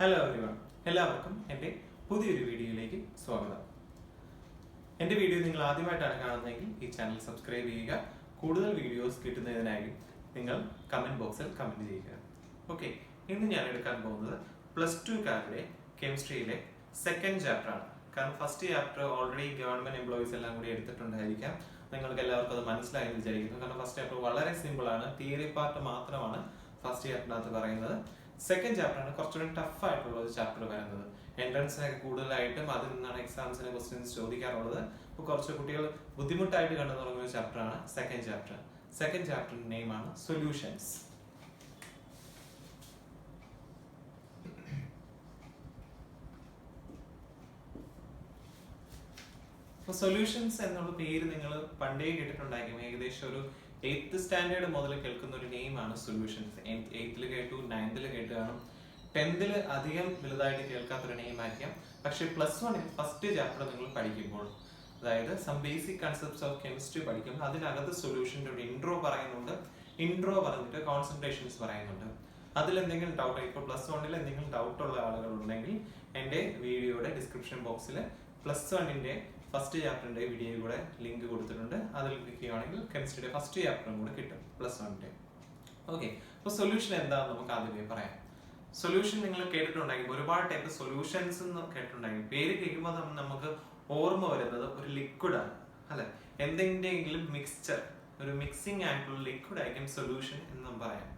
Hello everyone, എല്ലാവർക്കും എൻ്റെ പുതിയൊരു വീഡിയോയിലേക്ക് സ്വാഗതം. എൻ്റെ വീഡിയോ നിങ്ങൾ ആദ്യമായിട്ടാണ് കാണുന്നതെങ്കിൽ ഈ ചാനൽ സബ്സ്ക്രൈബ് ചെയ്യുക. കൂടുതൽ വീഡിയോസ് കിട്ടുന്നതിനായി നിങ്ങൾ കമൻറ്റ് ബോക്സിൽ കമൻറ്റ് ചെയ്യുക. ഓക്കെ, ഇന്ന് ഞാൻ എടുക്കാൻ പോകുന്നത് +2കാരുടെ കെമിസ്ട്രിയിലെ സെക്കൻഡ് ചാപ്റ്ററാണ്. കാരണം first chapter already government employees എല്ലാം കൂടി എടുത്തിട്ടുണ്ടായിരിക്കാം. നിങ്ങൾക്ക് എല്ലാവർക്കും അത് മനസ്സിലായെന്ന് വിചാരിക്കുന്നു. കാരണം ഫസ്റ്റ് ചാപ്റ്റർ വളരെ സിമ്പിളാണ്, തിയറി പാർട്ട് മാത്രമാണ് ഫസ്റ്റ് ചാപ്റ്ററിനകത്ത് പറയുന്നത്. സെക്കൻഡ് ചാപ്റ്ററാണ് കുറച്ചുകൂടി ടഫ് ആയിട്ടുള്ള ഒരു ചാപ്റ്റർ വരുന്നത്. എൻട്രൻസിനൊക്കെ കൂടുതലായിട്ടും അതിൽ നിന്നാണ് എക്സാംസിന് ക്വസ്റ്റ്യൻസ് ചോദിക്കാറുള്ളത്. അപ്പോൾ കുറച്ച് കുട്ടികൾ ബുദ്ധിമുട്ടായിട്ട് കണ്ടു തുടങ്ങുന്ന ഒരു ചാപ്റ്ററാണ് സെക്കൻഡ് ചാപ്റ്റർ. സെക്കൻഡ് ചാപ്റ്ററിന്റെ നെയിമാണ് സൊല്യൂഷൻസ്. സൊല്യൂഷൻസ് എന്നുള്ള പേര് നിങ്ങൾ പണ്ടേ കേട്ടിട്ടുണ്ടായിരിക്കും. ഏകദേശം ഒരു 8th സ്റ്റാൻഡേർഡ് മുതൽ കേൾക്കുന്ന ഒരു നെയിമാണ് സൊല്യൂഷൻസ്. 8th കേട്ടു, 9th കേട്ട് കാണും, 10th അധികം വലുതായിട്ട് കേൾക്കാത്തൊരു നെയിം ആയിരിക്കാം. പക്ഷെ +1 ഫസ്റ്റ് ചാപ്റ്റർ നിങ്ങൾ പഠിക്കുമ്പോൾ, അതായത് some basic concepts of chemistry പഠിക്കുമ്പോൾ അതിനകത്ത് സൊല്യൂഷന്റെ ഒരു ഇൻട്രോ പറയുന്നുണ്ട്. ഇൻട്രോ പറഞ്ഞിട്ട് കോൺസെൻട്രേഷൻസ് പറയുന്നുണ്ട്. അതിൽ എന്തെങ്കിലും ഡൗട്ട്, ഇപ്പോൾ +1 എന്തെങ്കിലും ഡൗട്ട് ഉള്ള ആളുകൾ ഉണ്ടെങ്കിൽ എൻ്റെ വീഡിയോയുടെ ഡിസ്ക്രിപ്ഷൻ ബോക്സിൽ +1 ഫസ്റ്റ് ചാപ്റ്ററിന്റെ വീഡിയോ കൂടെ ലിങ്ക് കൊടുത്തിട്ടുണ്ട്. അതിൽ ക്ലിക്ക് ചെയ്യുകയാണെങ്കിൽ കെമിസ്ട്രിയുടെ ഫസ്റ്റ് ചാപ്റ്ററും കൂടെ കിട്ടും +1. ഓക്കെ, അപ്പോൾ സൊല്യൂഷൻ എന്താണെന്ന് നമുക്ക് ആദ്യമേ പറയാം. സൊല്യൂഷൻ നിങ്ങൾ കേട്ടിട്ടുണ്ടെങ്കിൽ ഒരുപാട് ടൈപ്പ് സൊല്യൂഷൻസ് എന്ന് കേട്ടിട്ടുണ്ടെങ്കിൽ പേര് കേൾക്കുമ്പോൾ നമുക്ക് ഓർമ്മ വരുന്നത് ഒരു ലിക്വിഡാണ്, അല്ലെ? എന്തെങ്കിലും മിക്സ്ചർ, ഒരു മിക്സിംഗ് ആയിട്ടുള്ള ലിക്വിഡ് ആയിരിക്കും സൊല്യൂഷൻ എന്ന് പറയാം.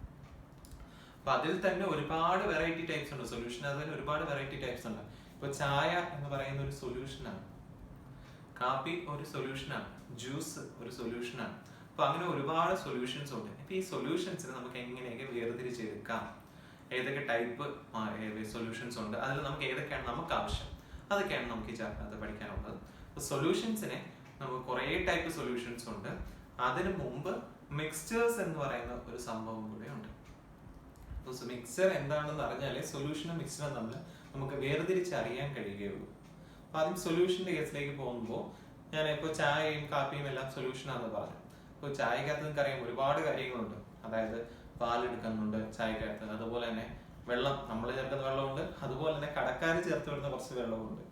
അപ്പൊ അതിൽ തന്നെ ഒരുപാട് വെറൈറ്റി ടൈപ്സ് ഉണ്ട് സൊല്യൂഷൻ. അതിൽ ഒരുപാട് വെറൈറ്റി ടൈപ്സ് ഉണ്ട്. ഇപ്പൊ ചായ എന്ന് പറയുന്ന ഒരു സൊല്യൂഷനാണ്, കാപ്പി ഒരു സൊല്യൂഷനാണ്, ജ്യൂസ് ഒരു സൊല്യൂഷനാണ്. അപ്പൊ അങ്ങനെ ഒരുപാട് സൊല്യൂഷൻസ് ഉണ്ട്. ഇപ്പൊ ഈ സൊല്യൂഷൻസിന് നമുക്ക് എങ്ങനെയൊക്കെ വേർതിരിച്ചെടുക്കാം, ഏതൊക്കെ ടൈപ്പ് സൊല്യൂഷൻസ് ഉണ്ട്, അതിൽ നമുക്ക് ഏതൊക്കെയാണ് നമുക്ക് ആവശ്യം, അതൊക്കെയാണ് നമുക്ക് ഈ ചാപ്റ്ററിനകത്ത് പഠിക്കാനുള്ളത്. അപ്പൊ സൊല്യൂഷൻസിനെ നമുക്ക് കുറേ ടൈപ്പ് സൊല്യൂഷൻസ് ഉണ്ട്. അതിനു മുമ്പ് മിക്സ്ചേഴ്സ് എന്ന് പറയുന്ന ഒരു സംഭവം കൂടെ ഉണ്ട്. അപ്പൊ മിക്സ്ചർ എന്താണെന്ന് അറിഞ്ഞാലേ സൊല്യൂഷനും മിക്സ്ചറും തമ്മിൽ നമുക്ക് വേർതിരിച്ചറിയാൻ കഴിയുകയുള്ളൂ. അപ്പൊ ആദ്യം സൊല്യൂഷന്റെ കേസിലേക്ക് പോകുമ്പോൾ, ഞാൻ ഇപ്പോൾ ചായയും കാപ്പിയും എല്ലാം സൊല്യൂഷനാണെന്ന് പറഞ്ഞു. അപ്പോൾ ചായക്കകത്ത് നിങ്ങൾക്ക് അറിയാം ഒരുപാട് കാര്യങ്ങളുണ്ട്. അതായത് പാലെടുക്കുന്നുണ്ട് ചായക്കകത്ത്, അതുപോലെ തന്നെ വെള്ളം, നമ്മൾ ചേർക്കുന്ന വെള്ളമുണ്ട്, അതുപോലെ തന്നെ കടക്കാർ ചേർത്ത് വിടുന്ന കുറച്ച് വെള്ളമുണ്ട്.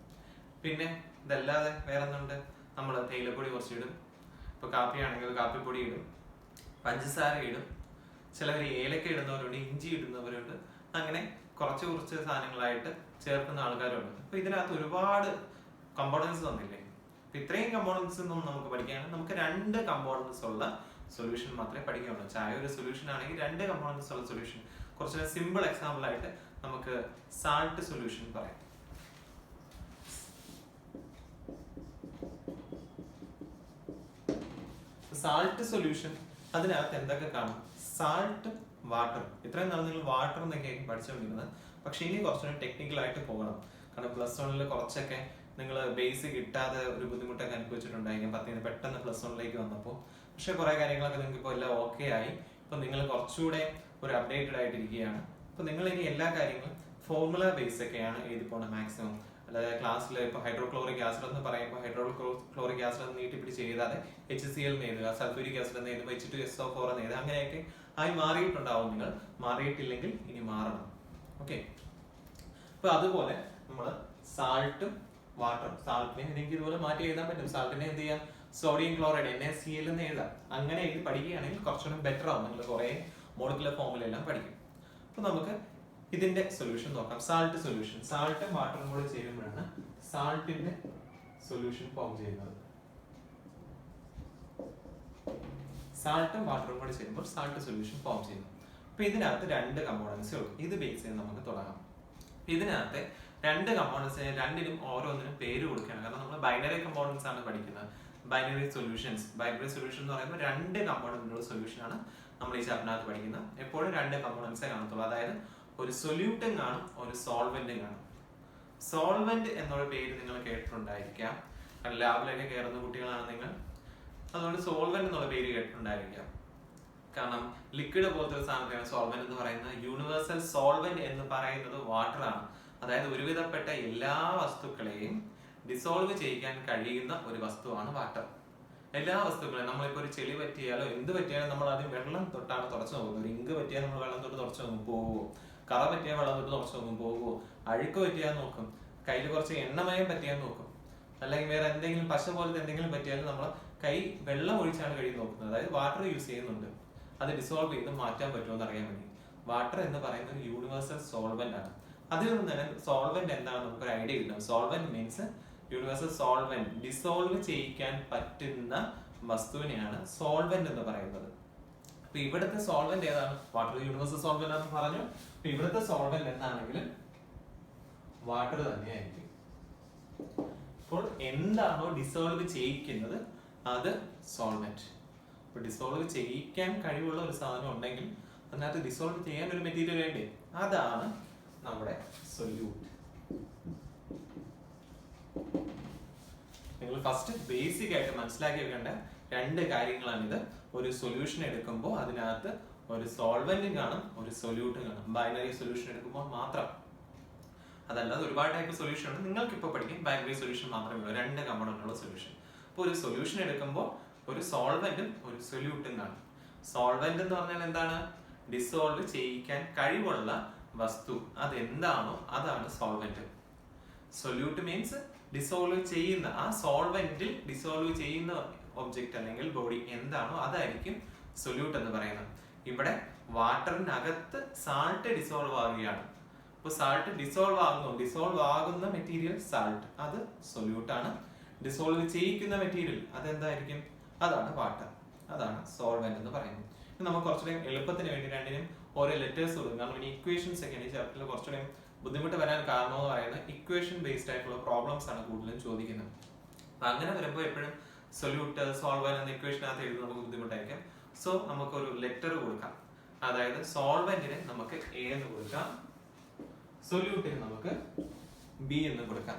പിന്നെ ഇതല്ലാതെ വേറെ എന്തുണ്ട്, നമ്മൾ തേയിലപ്പൊടി കുറച്ച് ഇടും, ഇപ്പൊ കാപ്പിയാണെങ്കിൽ കാപ്പിപ്പൊടി ഇടും, പഞ്ചസാര ഇടും, ചിലവർ ഏലക്ക ഇടുന്നവരുണ്ട്, ഇഞ്ചി ഇടുന്നവരുണ്ട്. അങ്ങനെ കുറച്ച് കുറച്ച് സാധനങ്ങളായിട്ട് ചേർക്കുന്ന ആൾക്കാരുണ്ട്. അപ്പൊ ഇതിനകത്ത് ഒരുപാട് കമ്പോണൻസ് തന്നില്ലേ. അപ്പൊ ഇത്രയും കമ്പോണൻസ് ഒന്നും നമുക്ക് പഠിക്കുകയാണെങ്കിൽ നമുക്ക് 2 കമ്പോണൻസ് ഉള്ള സൊല്യൂഷൻ മാത്രമേ പഠിക്കാനുള്ളൂ. ചായ ഒരു സൊല്യൂഷൻ ആണെങ്കിൽ 2 കമ്പോണൻസ് ഉള്ള സൊല്യൂഷൻ. കുറച്ച് സിമ്പിൾ എക്സാമ്പിൾ ആയിട്ട് നമുക്ക് സാൾട്ട് സൊല്യൂഷൻ പറയാം. സാൾട്ട് സൊല്യൂഷൻ, അതിനകത്ത് എന്തൊക്കെ കാണും? Salt, water. ഇത്രയും നാൾ നിങ്ങൾ വാട്ടർ എന്നൊക്കെയായിരിക്കും പഠിച്ചുകൊണ്ടിരുന്നത്. പക്ഷെ ഇനി കുറച്ചുകൂടി ടെക്നിക്കൽ ആയിട്ട് പോകണം. കാരണം +1 കുറച്ചൊക്കെ നിങ്ങൾ ബേസ് കിട്ടാതെ ഒരു ബുദ്ധിമുട്ടൊക്കെ അനുഭവിച്ചിട്ടുണ്ടായിരിക്കും 10 പെട്ടെന്ന് +1 വന്നപ്പോൾ. പക്ഷെ കുറെ കാര്യങ്ങളൊക്കെ നിങ്ങൾക്ക് ഇപ്പോൾ എല്ലാം ഓക്കെ ആയി. ഇപ്പൊ നിങ്ങൾ കുറച്ചുകൂടെ ഒരു അപ്ഡേറ്റഡ് ആയിട്ടിരിക്കുകയാണ്. അപ്പൊ നിങ്ങൾ ഇനി എല്ലാ കാര്യങ്ങളും ഫോർമുല ബേസ് ഒക്കെയാണ് എഴുതി പോകണം മാക്സിമം. അതായത് ക്ലാസ്സിൽ ഇപ്പോൾ ഹൈഡ്രോക്ലോറിക് ആസിഡ് എന്ന് പറയുമ്പോൾ ഹൈഡ്രോക്ലോറിക് ആസിഡ് എന്ന് നീട്ടിപ്പിടിച്ച് എഴുതാതെ HCl എന്ന് എഴുതുക, സൾഫ്യൂരിക് ആസിഡ് എന്ന് എഴുതുമ്പോൾ H2SO4 എന്ന് എഴുതുക. അങ്ങനെയൊക്കെ ആയി മാറിയിട്ടുണ്ടാവും. നിങ്ങൾ മാറിയിട്ടില്ലെങ്കിൽ ഇനി മാറണം. ഓക്കെ, അപ്പൊ അതുപോലെ നമ്മൾ സാൾട്ടും വാട്ടറും, സാൾട്ടിനെ എനിക്ക് ഇതുപോലെ മാറ്റി എഴുതാൻ പറ്റും. സാൾട്ടിനെ എന്ത് ചെയ്യാം, സോഡിയം ക്ലോറൈഡ് NaCl എന്ന് എഴുതാം. അങ്ങനെ എഴുതി പഠിക്കുകയാണെങ്കിൽ കുറച്ചുകൂടി ബെറ്റർ ആവും. നിങ്ങൾ കുറെ മോളിക്കുലർ ഫോമുലെല്ലാം പഠിക്കും. അപ്പൊ നമുക്ക് ഇതിന്റെ സൊല്യൂഷൻ നോക്കാം. സാൾട്ട് സൊല്യൂഷൻ, സാൾട്ടും വാട്ടറും കൂടെ ചേരുമ്പോഴാണ് സാൾട്ടിന്റെ സൊല്യൂഷൻ ഫോം ചെയ്യുന്നത്. സാൾട്ടും വാട്ടറും കൂടെ ചേരുമ്പോൾ സാൾട്ട് സൊല്യൂഷൻ ഫോം ചെയ്യുന്നു. അപ്പൊ ഇതിനകത്ത് 2 കമ്പോണൻസേ ഉള്ളൂ. ഇത് ബേസ് ചെയ്ത് നമുക്ക് തുടങ്ങാം. ഇതിനകത്ത് 2 കമ്പോണൻസിന് രണ്ടിനും ഓരോന്നിനും പേര് കൊടുക്കുകയാണ്. കാരണം നമ്മൾ ബൈനറി കമ്പോണൻസ് ആണ് പഠിക്കുന്നത്. ബൈനറി സൊല്യൂഷൻസ്, ബൈനറി സൊല്യൂഷൻ എന്ന് പറയുമ്പോൾ 2 കമ്പോണന്റുള്ള സൊല്യൂഷൻ ആണ് നമ്മൾ ഈ ചാപ്റ്ററിനകത്ത് പഠിക്കുന്നത്. എപ്പോഴും 2 കമ്പോണൻസേ കാണത്തുള്ളൂ. അതായത് ഒരു സൊല്യൂട്ടും കാണും, ഒരു സോൾവെന്റും കാണും. സോൾവെന്റ് എന്നുള്ള പേര് നിങ്ങൾ കേട്ടിട്ടുണ്ടായിരിക്കാം. ലാബിലൊക്കെ കയറുന്ന കുട്ടികളാണ് നിങ്ങൾ, അതുകൊണ്ട് സോൾവെന്റ് എന്നുള്ള പേര് കേട്ടിട്ടുണ്ടായിരിക്കാം. കാരണം ലിക്വിഡ് പോലത്തെ ഒരു സാധനത്തെയാണ് സോൾവെന്റ് എന്ന് പറയുന്നത്. യൂണിവേഴ്സൽ സോൾവെന്റ് എന്ന് പറയുന്നത് വാട്ടർ ആണ്. അതായത് ഒരുവിധപ്പെട്ട എല്ലാ വസ്തുക്കളെയും ഡിസോൾവ് ചെയ്യിക്കാൻ കഴിയുന്ന ഒരു വസ്തുവാണ് വാട്ടർ. എല്ലാ വസ്തുക്കളെയും, നമ്മളിപ്പോൾ ഒരു ചെളി പറ്റിയാലോ എന്ത് പറ്റിയാലും നമ്മൾ ആദ്യം വെള്ളം തൊട്ടാണ് തുടച്ചു നോക്കുന്നത്. ഒരു ഇങ്ക് പറ്റിയാൽ നമ്മൾ വെള്ളം തൊട്ട് തുടച്ചു നോക്കും, പോവോ? കറ പറ്റിയാൽ വെള്ളം തൊട്ട് തുടച്ച് നോക്കും, പോകുമോ? അഴുക്ക് പറ്റിയാൽ നോക്കും, കയ്യിൽ കുറച്ച് എണ്ണമയം പറ്റിയാൽ നോക്കും, അല്ലെങ്കിൽ വേറെ എന്തെങ്കിലും പശ പോലത്തെ എന്തെങ്കിലും പറ്റിയാലും നമ്മൾ കൈ വെള്ളം ഒഴിച്ചാണ് കഴുകി നോക്കുന്നത്. അതായത് വാട്ടർ യൂസ് ചെയ്യുന്നുണ്ട്, അത് ഡിസോൾവ് ചെയ്ത് മാറ്റാൻ പറ്റുമോ എന്ന് അറിയാൻ വേണ്ടി. വാട്ടർ എന്ന് പറയുന്ന ഒരു യൂണിവേഴ്സൽ സോൾവെന്റ് ആണ്. അതിൽ നിന്ന് തന്നെ സോൾവെന്റ് എന്താണെന്ന് നമുക്കൊരു ഐഡിയ കിട്ടും. Solvent means universal solvent, dissolve ചെയ്യിക്കാൻ പറ്റുന്ന വസ്തുവിനെയാണ് സോൾവെന്റ് എന്ന് പറയുന്നത്. അപ്പൊ ഇവിടുത്തെ സോൾവെന്റ് ഏതാണ്? വാട്ടർ യൂണിവേഴ്സൽ സോൾവെന്റ് ആണെന്ന് പറഞ്ഞു. അപ്പൊ ഇവിടുത്തെ സോൾവെന്റ് എന്താണെങ്കിലും വാട്ടർ തന്നെയായിരിക്കും. അപ്പോൾ എന്താണോ ഡിസോൾവ് ചെയ്യിക്കുന്നത് അത് സോൾവെന്റ്. അപ്പൊ ഡിസോൾവ് ചെയ്യിക്കാൻ കഴിവുള്ള ഒരു സാധനം ഉണ്ടെങ്കിൽ അതിനകത്ത് ഡിസോൾവ് ചെയ്യാൻ ഒരു മെറ്റീരിയൽ വേണ്ടേ? അതാണ് നമ്മുടെ സൊല്യൂട്ട്. നിങ്ങൾ ഫസ്റ്റ് ബേസിക് ആയിട്ട് മനസ്സിലാക്കി വെക്കേണ്ട രണ്ട് കാര്യങ്ങളാണിത്. ഒരു സൊല്യൂഷൻ എടുക്കുമ്പോൾ അതിനകത്ത് ഒരു സോൾവെന്റും കാണും, ഒരു സൊല്യൂട്ടും കാണും. ബൈനറി സൊല്യൂഷൻ എടുക്കുമ്പോൾ മാത്രം. അതല്ലാതെ ഒരുപാട് ടൈപ്പ് സൊല്യൂഷൻ ഉണ്ട്. നിങ്ങൾക്ക് ഇപ്പോൾ പഠിക്കും ബൈനറി സൊല്യൂഷൻ മാത്രമേ ഉള്ളൂ, രണ്ട് കമ്പോണന്റ് ഉള്ള സൊല്യൂഷൻ. അപ്പോൾ ഒരു സൊല്യൂഷൻ എടുക്കുമ്പോൾ ഒരു സോൾവെന്റും ഒരു സൊല്യൂട്ടും കാണും. സോൾവെന്റ് എന്ന് പറഞ്ഞാൽ എന്താണ്? ഡിസോൾവ് ചെയ്യിക്കാൻ കഴിവുള്ള വസ്തു, അതെന്താണോ അതാണ് സോൾവെന്റ്. സൊല്യൂട്ട് മീൻസ് ഡിസോൾവ് ചെയ്യുന്ന, ആ സോൾവെന്റിൽ ഡിസോൾവ് ചെയ്യുന്ന ഒബ്ജക്റ്റ് അല്ലെങ്കിൽ ബോഡി എന്താണോ അതായിരിക്കും സൊല്യൂട്ട് എന്ന് പറയുന്നത്. ഇവിടെ വാട്ടറിനകത്ത് സാൾട്ട് ഡിസോൾവ് ആവുകയാണ്. അപ്പോൾ സാൾട്ട് ഡിസോൾവ് ആകുന്നു, ഡിസോൾവ് ആകുന്ന മെറ്റീരിയൽ സാൾട്ട്, അത് സൊല്യൂട്ട് ആണ്. ഡിസോൾവ് ചെയ്യിക്കുന്ന മെറ്റീരിയൽ അതെന്തായിരിക്കും? അതാണ് വാട്ടർ, അതാണ് സോൾവെന്റ് എന്ന് പറയുന്നത്. നമുക്ക് കുറച്ചുകൂടെ എളുപ്പത്തിന് വേണ്ടി രണ്ടിനും ഓരോ ലെറ്റേഴ്സ് കൊടുക്കും. കാരണം ഇനി ഇക്വേഷൻസ് ഒക്കെ ഈ ചാപ്റ്ററിൽ കുറച്ചുകൂടെ ബുദ്ധിമുട്ട് വരാൻ കാരണം എന്ന് പറയുന്നത് ഇക്വേഷൻ ബേസ്ഡ് ആയിട്ടുള്ള പ്രോബ്ലംസ് ആണ് കൂടുതലും ചോദിക്കുന്നത്. അപ്പൊ അങ്ങനെ വരുമ്പോൾ എപ്പോഴും സൊല്യൂട്ട് സോൾവെന്റ് എന്ന ഇക്വേഷനകത്ത് എഴുതുന്നത് നമുക്ക് ബുദ്ധിമുട്ടായിരിക്കും. സോ നമുക്കൊരു ലെറ്റർ കൊടുക്കാം. അതായത് സോൾവെന്റിന് നമുക്ക് എ എന്ന് കൊടുക്കാം, സൊല്യൂട്ടിന് നമുക്ക് ബി എന്ന് കൊടുക്കാം.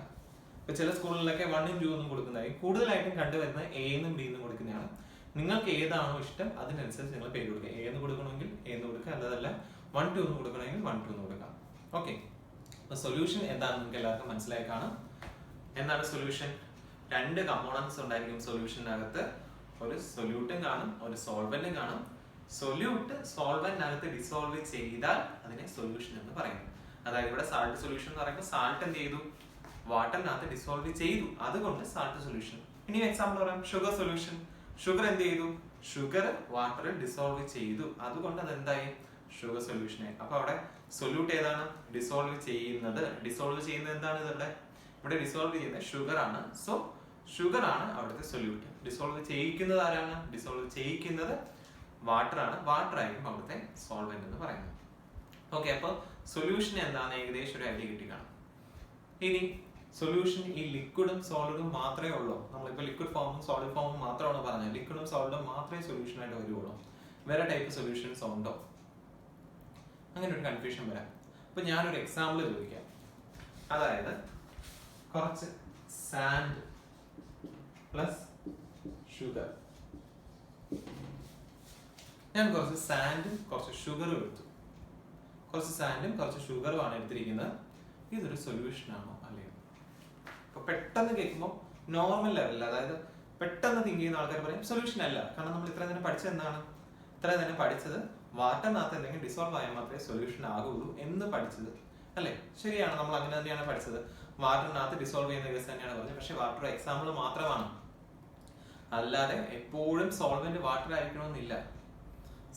ഇപ്പൊ ചില സ്കൂളിലൊക്കെ 1 ഉം 2 ഒന്നും കൊടുക്കുന്നതായിരിക്കും. കൂടുതലായിട്ടും കണ്ടുവരുന്നത് എ എന്നും ബി എന്നും കൊടുക്കുന്നതാണ്. നിങ്ങൾക്ക് ഏതാണോ ഇഷ്ടം അതിനനുസരിച്ച് നിങ്ങൾ പേര് കൊടുക്കുക. എ എന്ന് കൊടുക്കണമെങ്കിൽ എ എന്ന് കൊടുക്കുക, അല്ലാതല്ല 1, 2 എന്ന് കൊടുക്കണമെങ്കിൽ 1, 2 എന്ന് കൊടുക്കാം. ഓക്കെ, അപ്പൊ സൊല്യൂഷൻ എന്താണെന്ന് നിങ്ങൾക്ക് എല്ലാവർക്കും മനസ്സിലായി കാണും. എന്താണ് സൊല്യൂഷൻ? രണ്ട് കമ്പോണൻസ് ഉണ്ടായിരിക്കും സൊല്യൂഷനകത്ത്. ഒരു സൊല്യൂട്ടും കാണും, ഒരു സോൾവെന്റും കാണും. സൊല്യൂട്ട് സോൾവെന്റിനകത്ത് ഡിസോൾവ് ചെയ്താൽ അതിനെ സൊല്യൂഷൻ എന്ന് പറയുന്നു. അതായത് ഇവിടെ സാൾട്ട് സൊല്യൂഷൻ എന്ന് പറയുമ്പോൾ സാൾട്ട് എന്ത് ചെയ്തു? വാട്ടറിനകത്ത് ഡിസോൾവ് ചെയ്തു, അതുകൊണ്ട് സാൾട്ട് സൊല്യൂഷൻ. ഇനി എക്സാമ്പിൾ പറയാം, ഷുഗർ സൊല്യൂഷൻ. ഷുഗർ എന്ത് ചെയ്തു? ഷുഗർ വാട്ടറിൽ ഡിസോൾവ് ചെയ്തു, അതുകൊണ്ട് അത് എന്തായി? ഷുഗർ സൊല്യൂഷനായി. അപ്പൊ അവിടെ സൊല്യൂട്ട് ഏതാണ്? ഡിസോൾവ് ചെയ്യുന്നത്. ഡിസോൾവ് ചെയ്യുന്നത് എന്താണ്? ഇവിടെ ഡിസോൾവ് ചെയ്യുന്നത് ഷുഗർ ആണ്. സോ ഷുഗർ ആണ് അവിടുത്തെ സൊല്യൂട്ട്. ഡിസോൾവ് ചെയ്യിക്കുന്നത് ആരാണ്? ഡിസോൾവ് ചെയ്യിക്കുന്നത് വാട്ടർ ആണ്. വാട്ടർ ആയിരിക്കും അവിടുത്തെ സോൾവെന്റ് എന്ന് പറയുന്നത്. ഓക്കെ, അപ്പൊ സൊല്യൂഷൻ എന്താണെന്ന് ഏകദേശം ഒരു ഐഡിയ കിട്ടി കാണും. ഇനി സൊല്യൂഷൻ ഈ ലിക്വിഡും സോളിഡും മാത്രമേ ഉള്ളൂ. നമ്മളിപ്പോൾ ലിക്വിഡ് ഫോമും സോളിഡ് ഫോമും മാത്രമാണ് പറഞ്ഞത്. ലിക്വിഡും സോളിഡും മാത്രമേ സൊല്യൂഷൻ ആയിട്ട് വരുള്ളൂ. വേറെ ടൈപ്പ് സൊല്യൂഷൻസ് ഉണ്ടോ? അങ്ങനെ ഒരു കൺഫ്യൂഷൻ വരാം. അപ്പൊ ഞാനൊരു എക്സാമ്പിൾ ചോദിക്കാം. അതായത് കുറച്ച് സാൻഡ് പ്ലസ് ഷുഗർ. ഞാൻ കുറച്ച് സാൻഡും കുറച്ച് ഷുഗറും എടുത്തു. കുറച്ച് സാൻഡും കുറച്ച് ഷുഗറും ആണ് എടുത്തിരിക്കുന്നത്. ഇതൊരു സൊല്യൂഷൻ ആണോ അല്ലയോ? അപ്പൊ പെട്ടെന്ന് കേൾക്കുമ്പോൾ നോർമൽ ലെവലിൽ, അതായത് പെട്ടെന്ന് തിങ്ക് ചെയ്യുന്ന ആൾക്കാർ പറയും സൊല്യൂഷൻ അല്ല. കാരണം നമ്മൾ ഇത്രയും തന്നെ പഠിച്ചത് എന്താണ്? ഇത്രയും തന്നെ പഠിച്ചത് വാട്ടറിനകത്ത് എന്തെങ്കിലും ഡിസോൾവ് ആയാൽ മാത്രമേ സൊല്യൂഷൻ ആകുള്ളൂ എന്ന് പഠിച്ചത് അല്ലേ? ശരിയാണ്, നമ്മൾ അങ്ങനെ തന്നെയാണ് പഠിച്ചത്. വാട്ടറിനകത്ത് ഡിസോൾവ് ചെയ്യുന്ന കേസ് തന്നെയാണ് പറഞ്ഞത്. പക്ഷെ വാട്ടർ എക്സാമ്പിൾ മാത്രമാണ്, അല്ലാതെ എപ്പോഴും സോൾവെന്റ് വാട്ടർ ആയിരിക്കണമെന്നില്ല.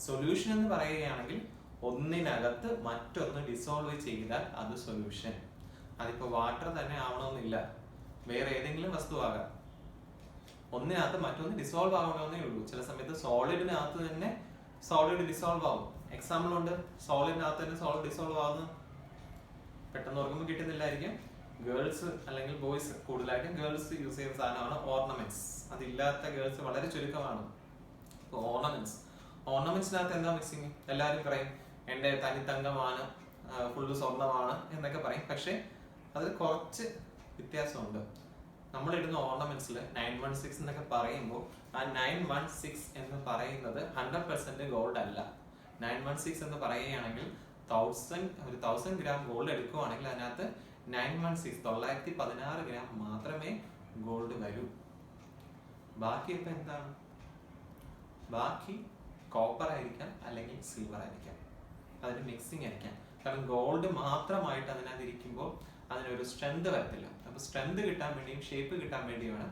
സൊല്യൂഷൻ എന്ന് പറയുകയാണെങ്കിൽ ഒന്നിനകത്ത് മറ്റൊന്ന് ഡിസോൾവ് ചെയ്താൽ അത് സൊല്യൂഷൻ. അതിപ്പോ വാട്ടർ തന്നെ ആവണമെന്നില്ല, വേറെ ഏതെങ്കിലും വസ്തു ആകാം. ഒന്നിനകത്ത് മറ്റൊന്ന് ഡിസോൾവ് ആവണമെന്നേ ഉള്ളൂ. ചില സമയത്ത് സോളിഡിനകത്ത് തന്നെ സോളിഡ് ഡിസോൾവ് ആവും. എക്സാമ്പിൾ ഉണ്ട്, സോളിഡിനകത്ത് തന്നെ സോളിഡ് ഡിസോൾവ് ആവുന്നു. പെട്ടെന്ന് ഓർക്കുമ്പോൾ കിട്ടുന്നില്ലായിരിക്കും. ഗേൾസ് അല്ലെങ്കിൽ ബോയ്സ്, കൂടുതലായിട്ടും ഗേൾസ് യൂസ് ചെയ്യുന്ന സാധനമാണ് ഓർണമെന്റ്സ്. അതില്ലാത്ത ഗേൾസ് വളരെ ചുരുക്കമാണ്. ഓർണമെന്റ്സിനകത്ത് എന്താ മിക്സിങ്? എല്ലാവരും പറയും എന്റെ തനി തങ്കമാണ്, ഫുള്ള് സ്വർണ്ണമാണ് എന്നൊക്കെ പറയും. പക്ഷെ അതിൽ കുറച്ച് വ്യത്യാസമുണ്ട്. നമ്മളിടുന്ന ഓർണമെന്റ്സിൽ 916 എന്നൊക്കെ പറയുമ്പോൾ ആ 916 എന്ന് പറയുന്നത് 100% ഗോൾഡ് അല്ല. 916 എന്ന് പറയുകയാണെങ്കിൽ 1000 ഗ്രാം ഗോൾഡ് എടുക്കുവാണെങ്കിൽ അതിനകത്ത് 916 ഗ്രാം മാത്രമേ ഗോൾഡ് വരൂ. ബാക്കി ഇപ്പൊ എന്താണ്? ബാക്കി കോപ്പർ ആയിരിക്കാം അല്ലെങ്കിൽ സിൽവർ ആയിരിക്കാം. അതിന്റെ മിക്സിംഗ് ആയിരിക്കാം. കാരണം ഗോൾഡ് മാത്രമായിട്ട് അതിനകത്ത് ഇരിക്കുമ്പോൾ അതിനൊരു സ്ട്രെങ്ത് വരത്തില്ല. അപ്പോൾ സ്ട്രെങ്ത് കിട്ടാൻ വേണ്ടിയും ഷേപ്പ് കിട്ടാൻ വേണ്ടിയാണ്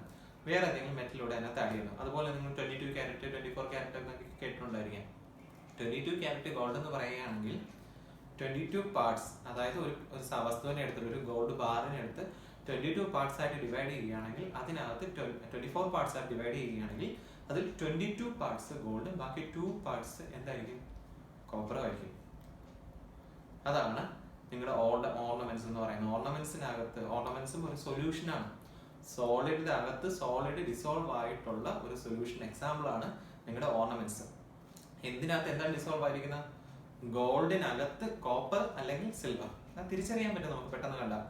വേറെ ഏതെങ്കിലും മെറ്റലൂടെ അതിനകത്ത് ആഡ് ചെയ്യുന്നത്. അതുപോലെ നിങ്ങൾ 22 ക്യാരറ്റ് 24 ക്യാരറ്റ് എന്നൊക്കെ കേട്ടിട്ടുണ്ടായിരിക്കാം. 22 ക്യാരറ്റ് ഗോൾഡ് എന്ന് പറയുകയാണെങ്കിൽ 22 പാർട്സ്, അതായത് ഒരു വസ്തുവിനെ എടുത്തിട്ട് ഒരു ഗോൾഡ് ബാറിനെ എടുത്ത് 22 പാർട്സ് ആയിട്ട് ഡിവൈഡ് ചെയ്യുകയാണെങ്കിൽ അതിനകത്ത് 24 പാർട്സ് ആയിട്ട് ഡിവൈഡ് ചെയ്യുകയാണെങ്കിൽ അതിൽ 22 പാർട്സ് ഗോൾഡ്, ബാക്കി 2 പാർട്സ് എന്തായിരിക്കും? കോപ്പർ ആയിരിക്കും. അതാണ് നിങ്ങളുടെ ഓർണമെന്റ്സ് എന്ന് പറയുന്നത്. ഓർണമെന്റ്സും ഒരു സൊല്യൂഷനാണ്. സോളിഡിന്റെ അകത്ത് സോളിഡ് ഡിസോൾവ് ആയിട്ടുള്ള ഒരു സൊല്യൂഷൻ എക്സാമ്പിൾ ആണ് നിങ്ങളുടെ ഓർണമെന്റ്സ്. എന്തിനകത്ത് എന്താണ് ഡിസോൾവ് ആയിരിക്കുന്നത്? ഗോൾഡിനകത്ത് കോപ്പർ അല്ലെങ്കിൽ സിൽവർ. തിരിച്ചറിയാൻ പറ്റും നമുക്ക് പെട്ടെന്ന് കണ്ടാൽ.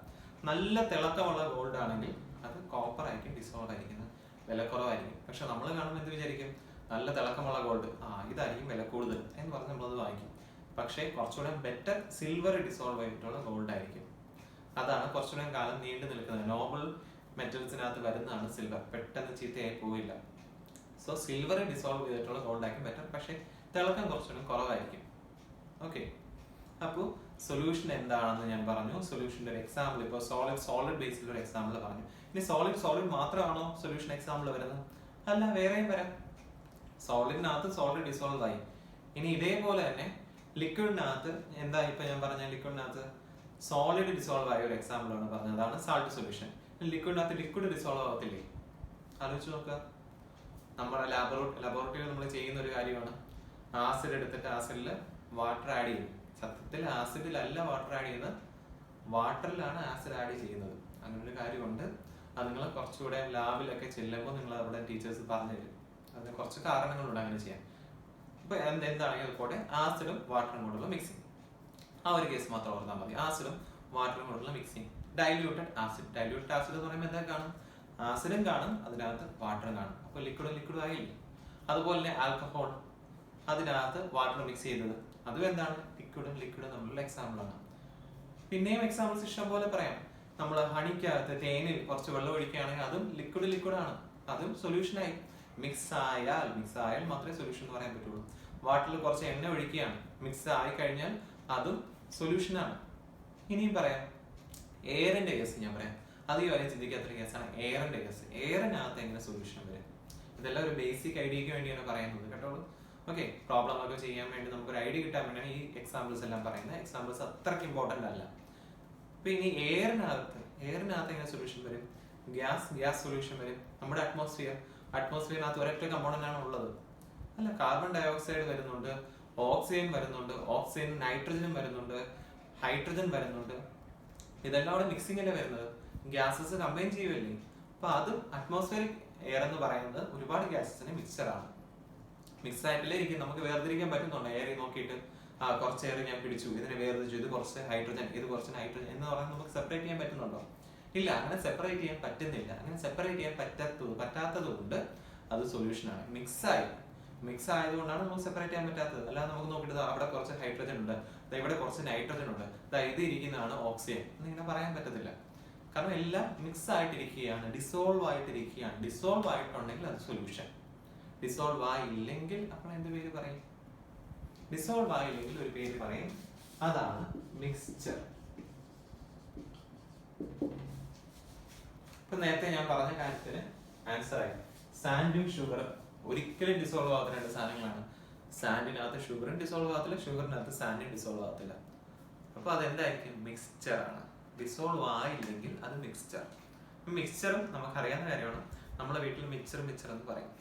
നല്ല തിളക്കമുള്ള ഗോൾഡ് ആണെങ്കിൽ അത് കോപ്പർ ആയിരിക്കും ഡിസോൾവ് ആയിരിക്കുന്നത്, വില കുറവായിരിക്കും. പക്ഷെ നമ്മൾ കാണുമ്പോൾ എന്ത് വിചാരിക്കും? നല്ല തിളക്കമുള്ള ഗോൾഡ്, ഇതായിരിക്കും വില കൂടുതൽ എന്ന് പറഞ്ഞ് നമ്മളത് വാങ്ങിക്കും. പക്ഷേ കുറച്ചുകൂടെ ബെറ്റർ സിൽവർ ഡിസോൾവ് ആയിട്ടുള്ള ഗോൾഡ് ആയിരിക്കും. അതാണ് കുറച്ചുകൂടെ കാലം നീണ്ടു നിൽക്കുന്നത്. നോബൽ മെറ്റൽസിനകത്ത് വരുന്നതാണ് സിൽവർ, പെട്ടെന്ന് ചീത്തയായി പോവില്ല. സോ സിൽവർ ഡിസോൾവ് ചെയ്തിട്ടുള്ള ഗോൾഡ് ആയിരിക്കും ബെറ്റർ, പക്ഷേ തിളക്കം കുറച്ചുകൂടെ കുറവായിരിക്കും. ഓക്കെ, അപ്പോൾ സൊല്യൂഷൻ എന്താണെന്ന് ഞാൻ പറഞ്ഞു. സൊല്യൂഷന്റെ ഒരു എക്സാമ്പിൾ ഇപ്പോൾ സോളിഡ് ബേസിൽ ഒരു എക്സാമ്പിൾ പറഞ്ഞു. ഇനി സോളിഡ് മാത്രമാണോ സൊല്യൂഷൻ എക്സാമ്പിൾ വരുന്നത്? അല്ല, വേറെയും വരാം. സോളിഡിനകത്ത് സോളിഡ് ഡിസോൾവ് ആയി. ഇനി ഇതേപോലെ തന്നെ ലിക്വിഡിനകത്ത് എന്താ ഇപ്പൊ ഞാൻ പറഞ്ഞ ലിക്വിഡിനകത്ത് സോളിഡ് ഡിസോൾവ് ആയ ഒരു എക്സാമ്പിൾ ആണ് പറഞ്ഞത്, അതാണ് സാൾട്ട് സൊല്യൂഷൻ. ലിക്വിഡിനകത്ത് ലിക്വിഡ് ഡിസോൾവ് ആവത്തില്ലേ? ആലോചിച്ച് നോക്കുക. നമ്മുടെ ലബോറട്ടറിയിൽ നമ്മൾ ചെയ്യുന്ന ഒരു കാര്യമാണ്. ആസിഡ് എടുത്തിട്ട് ആസിഡിൽ വാട്ടർ ആഡ് ചെയ്യും. സത്യത്തിൽ ആസിഡിലല്ല വാട്ടർ ആഡ് ചെയ്യുന്നത്, വാട്ടറിലാണ് ആസിഡ് ആഡ് ചെയ്യുന്നത്. അങ്ങനെ ഒരു കാര്യമുണ്ട്. അത് നിങ്ങൾ കുറച്ചുകൂടെ ലാബിലൊക്കെ ചെല്ലുമ്പോൾ നിങ്ങൾ അവിടെ ടീച്ചേഴ്സ് പറഞ്ഞു തരും. അതിന് കുറച്ച് കാരണങ്ങളുണ്ട് അങ്ങനെ ചെയ്യാൻ. ഇപ്പൊ എന്താണെങ്കിലും പോട്ടെ, ആസിഡും വാട്ടറും കൊണ്ടുള്ള മിക്സിങ്, ആ ഒരു കേസ് മാത്രം ഓർത്താൽ മതി. ആസിഡും വാട്ടറും കൊണ്ടുള്ള മിക്സിങ്. ഡൈല്യൂട്ടഡ് ആസിഡ് എന്ന് പറയുമ്പോൾ എന്താ കാണും? ആസിഡും കാണും, അതിനകത്ത് വാട്ടറും കാണും. അപ്പൊ ലിക്വിഡും ആയില്ലേ? അതുപോലെ തന്നെ ആൽക്കഹോൾ, അതിനകത്ത് വാട്ടർ മിക്സ് ചെയ്തത്, അതും എന്താണ്? ലിക്വിഡും തമ്മിലുള്ള എക്സാമ്പിൾ ആണ്. പിന്നെയും എക്സാമ്പിൾസ് ഇഷ്ടം പോലെ പറയാം. നമ്മൾ ഹണിക്കകത്ത് തേനിൽ കുറച്ച് വെള്ളം ഒഴിക്കുകയാണെങ്കിൽ അതും ലിക്വിഡ് ആണ്, അതും സൊല്യൂഷനായി. മിക്സ് ആയാൽ മാത്രമേ സൊല്യൂഷൻ എന്ന് പറയാൻ പറ്റുള്ളൂ. വാട്ടറിൽ കുറച്ച് എണ്ണ ഒഴിക്കുകയാണ്, മിക്സ് ആയി കഴിഞ്ഞാൽ അതും സൊല്യൂഷനാണ്. ഇനിയും പറയാം, എയറിന്റെ കേസ് ഞാൻ പറയാം. അധികം ചിന്തിക്കാത്തൊരു കേസാണ് എയറിന്റെ കേസ്. എയറിനകത്ത് എങ്ങനെ സൊല്യൂഷൻ വരും? ഇതെല്ലാം ഒരു ബേസിക് ഐഡിയക്ക് വേണ്ടിയാണ് പറയുന്നത് കേട്ടോളൂ. ഓക്കെ, പ്രോബ്ലം ഒക്കെ ചെയ്യാൻ വേണ്ടി നമുക്കൊരു ഐഡിയ കിട്ടാൻ വേണ്ടിയാണ് ഈ എക്സാമ്പിൾസ് എല്ലാം പറയുന്നത്. എക്സാമ്പിൾസ് അത്രയ്ക്ക് ഇമ്പോർട്ടന്റ് അല്ല. അപ്പൊ ഇനി എയറിനകത്ത് എങ്ങനെ സൊല്യൂഷൻ വരും? ഗ്യാസ് സൊല്യൂഷൻ വരും. നമ്മുടെ അറ്റ്മോസ്ഫിയറിനകത്ത് ഒരൊറ്റ കമ്പോണന്റ് ആണ് ഉള്ളത്. അല്ല, കാർബൺ ഡയോക്സൈഡ് വരുന്നുണ്ട്, ഓക്സിജൻ വരുന്നുണ്ട്, നൈട്രജനും വരുന്നുണ്ട്, ഹൈഡ്രജൻ വരുന്നുണ്ട്. ഇതെല്ലാം കൂടെ മിക്സിംഗ് അല്ലേ വരുന്നത്? ഗ്യാസസ് കമ്പൈൻ ചെയ്യുമല്ലേ? അപ്പൊ അതും അറ്റ്മോസ്ഫിയറിക് എയർ എന്ന് പറയുന്നത് ഒരുപാട് ഗ്യാസസിന് മിക്സറാണ്. മിക്സ് ആയിട്ടല്ലേ ഇരിക്കും. നമുക്ക് വേർതിരിക്കാൻ പറ്റുന്നുണ്ടോ? എയറിൽ നോക്കിയിട്ട് കുറച്ച് എയർ ഞാൻ പിടിച്ചു, ഇതിനെ വേർതിരിച്ചു, ഇത് കുറച്ച് ഹൈഡ്രജൻ, ഇത് കുറച്ച് നൈട്രജൻ എന്ന് പറയുന്നത് നമുക്ക് സെപ്പറേറ്റ് ചെയ്യാൻ പറ്റുന്നുണ്ടോ? ഇല്ല, അങ്ങനെ സെപ്പറേറ്റ് ചെയ്യാൻ പറ്റുന്നില്ല. അങ്ങനെ സെപ്പറേറ്റ് ചെയ്യാൻ പറ്റാത്തത് കൊണ്ട് അത് സൊല്യൂഷനാണ്. മിക്സ് ആയതുകൊണ്ടാണ് നമുക്ക് സെപ്പറേറ്റ് ചെയ്യാൻ പറ്റാത്തത്. അല്ലാതെ നമുക്ക് നോക്കിയിട്ട് അവിടെ കുറച്ച് ഹൈഡ്രജൻ ഉണ്ട്, ഇവിടെ കുറച്ച് നൈട്രജൻ ഉണ്ട്, ഇത് ഇരിക്കുന്നതാണ് ഓക്സിജൻ എന്നിങ്ങനെ പറയാൻ പറ്റത്തില്ല. കാരണം എല്ലാം മിക്സ് ആയിട്ടിരിക്കുകയാണ്, ഡിസോൾവ് ആയിട്ടിരിക്കുകയാണ്. ഡിസോൾവ് ആയിട്ടുണ്ടെങ്കിൽ അത് സൊല്യൂഷൻ. ഡിസോൾവ് ആയില്ലെങ്കിൽ അപ്പോൾ എന്ത് പേര് പറയും? ഡിസോൾവ് ആയില്ലെങ്കിൽ ഒരു പേര് പറയും, അതാണ് മിക്സ്ചർ. ഇപ്പൊ നേരത്തെ ഞാൻ പറഞ്ഞ കാര്യത്തിന് ആൻസർ ആയി. സാൻഡും ഷുഗറും ഒരിക്കലും ഡിസോൾവ് ആവാത്ത രണ്ട് സാധനങ്ങളാണ്. സാൻഡിനകത്ത് ഷുഗറും ഡിസോൾവ് ആകത്തില്ല, ഷുഗറിനകത്ത് സാൻഡും ഡിസോൾവ് ആകത്തില്ല. അപ്പൊ അതെന്തായിരിക്കും? മിക്സ്ചർ ആണ്. ഡിസോൾവ് ആയില്ലെങ്കിൽ അത് മിക്സ്ചർ. മിക്സ്ചറും നമുക്കറിയാവുന്ന കാര്യമാണ്. നമ്മുടെ വീട്ടിൽ മിക്സ്ചർ എന്ന് പറയും.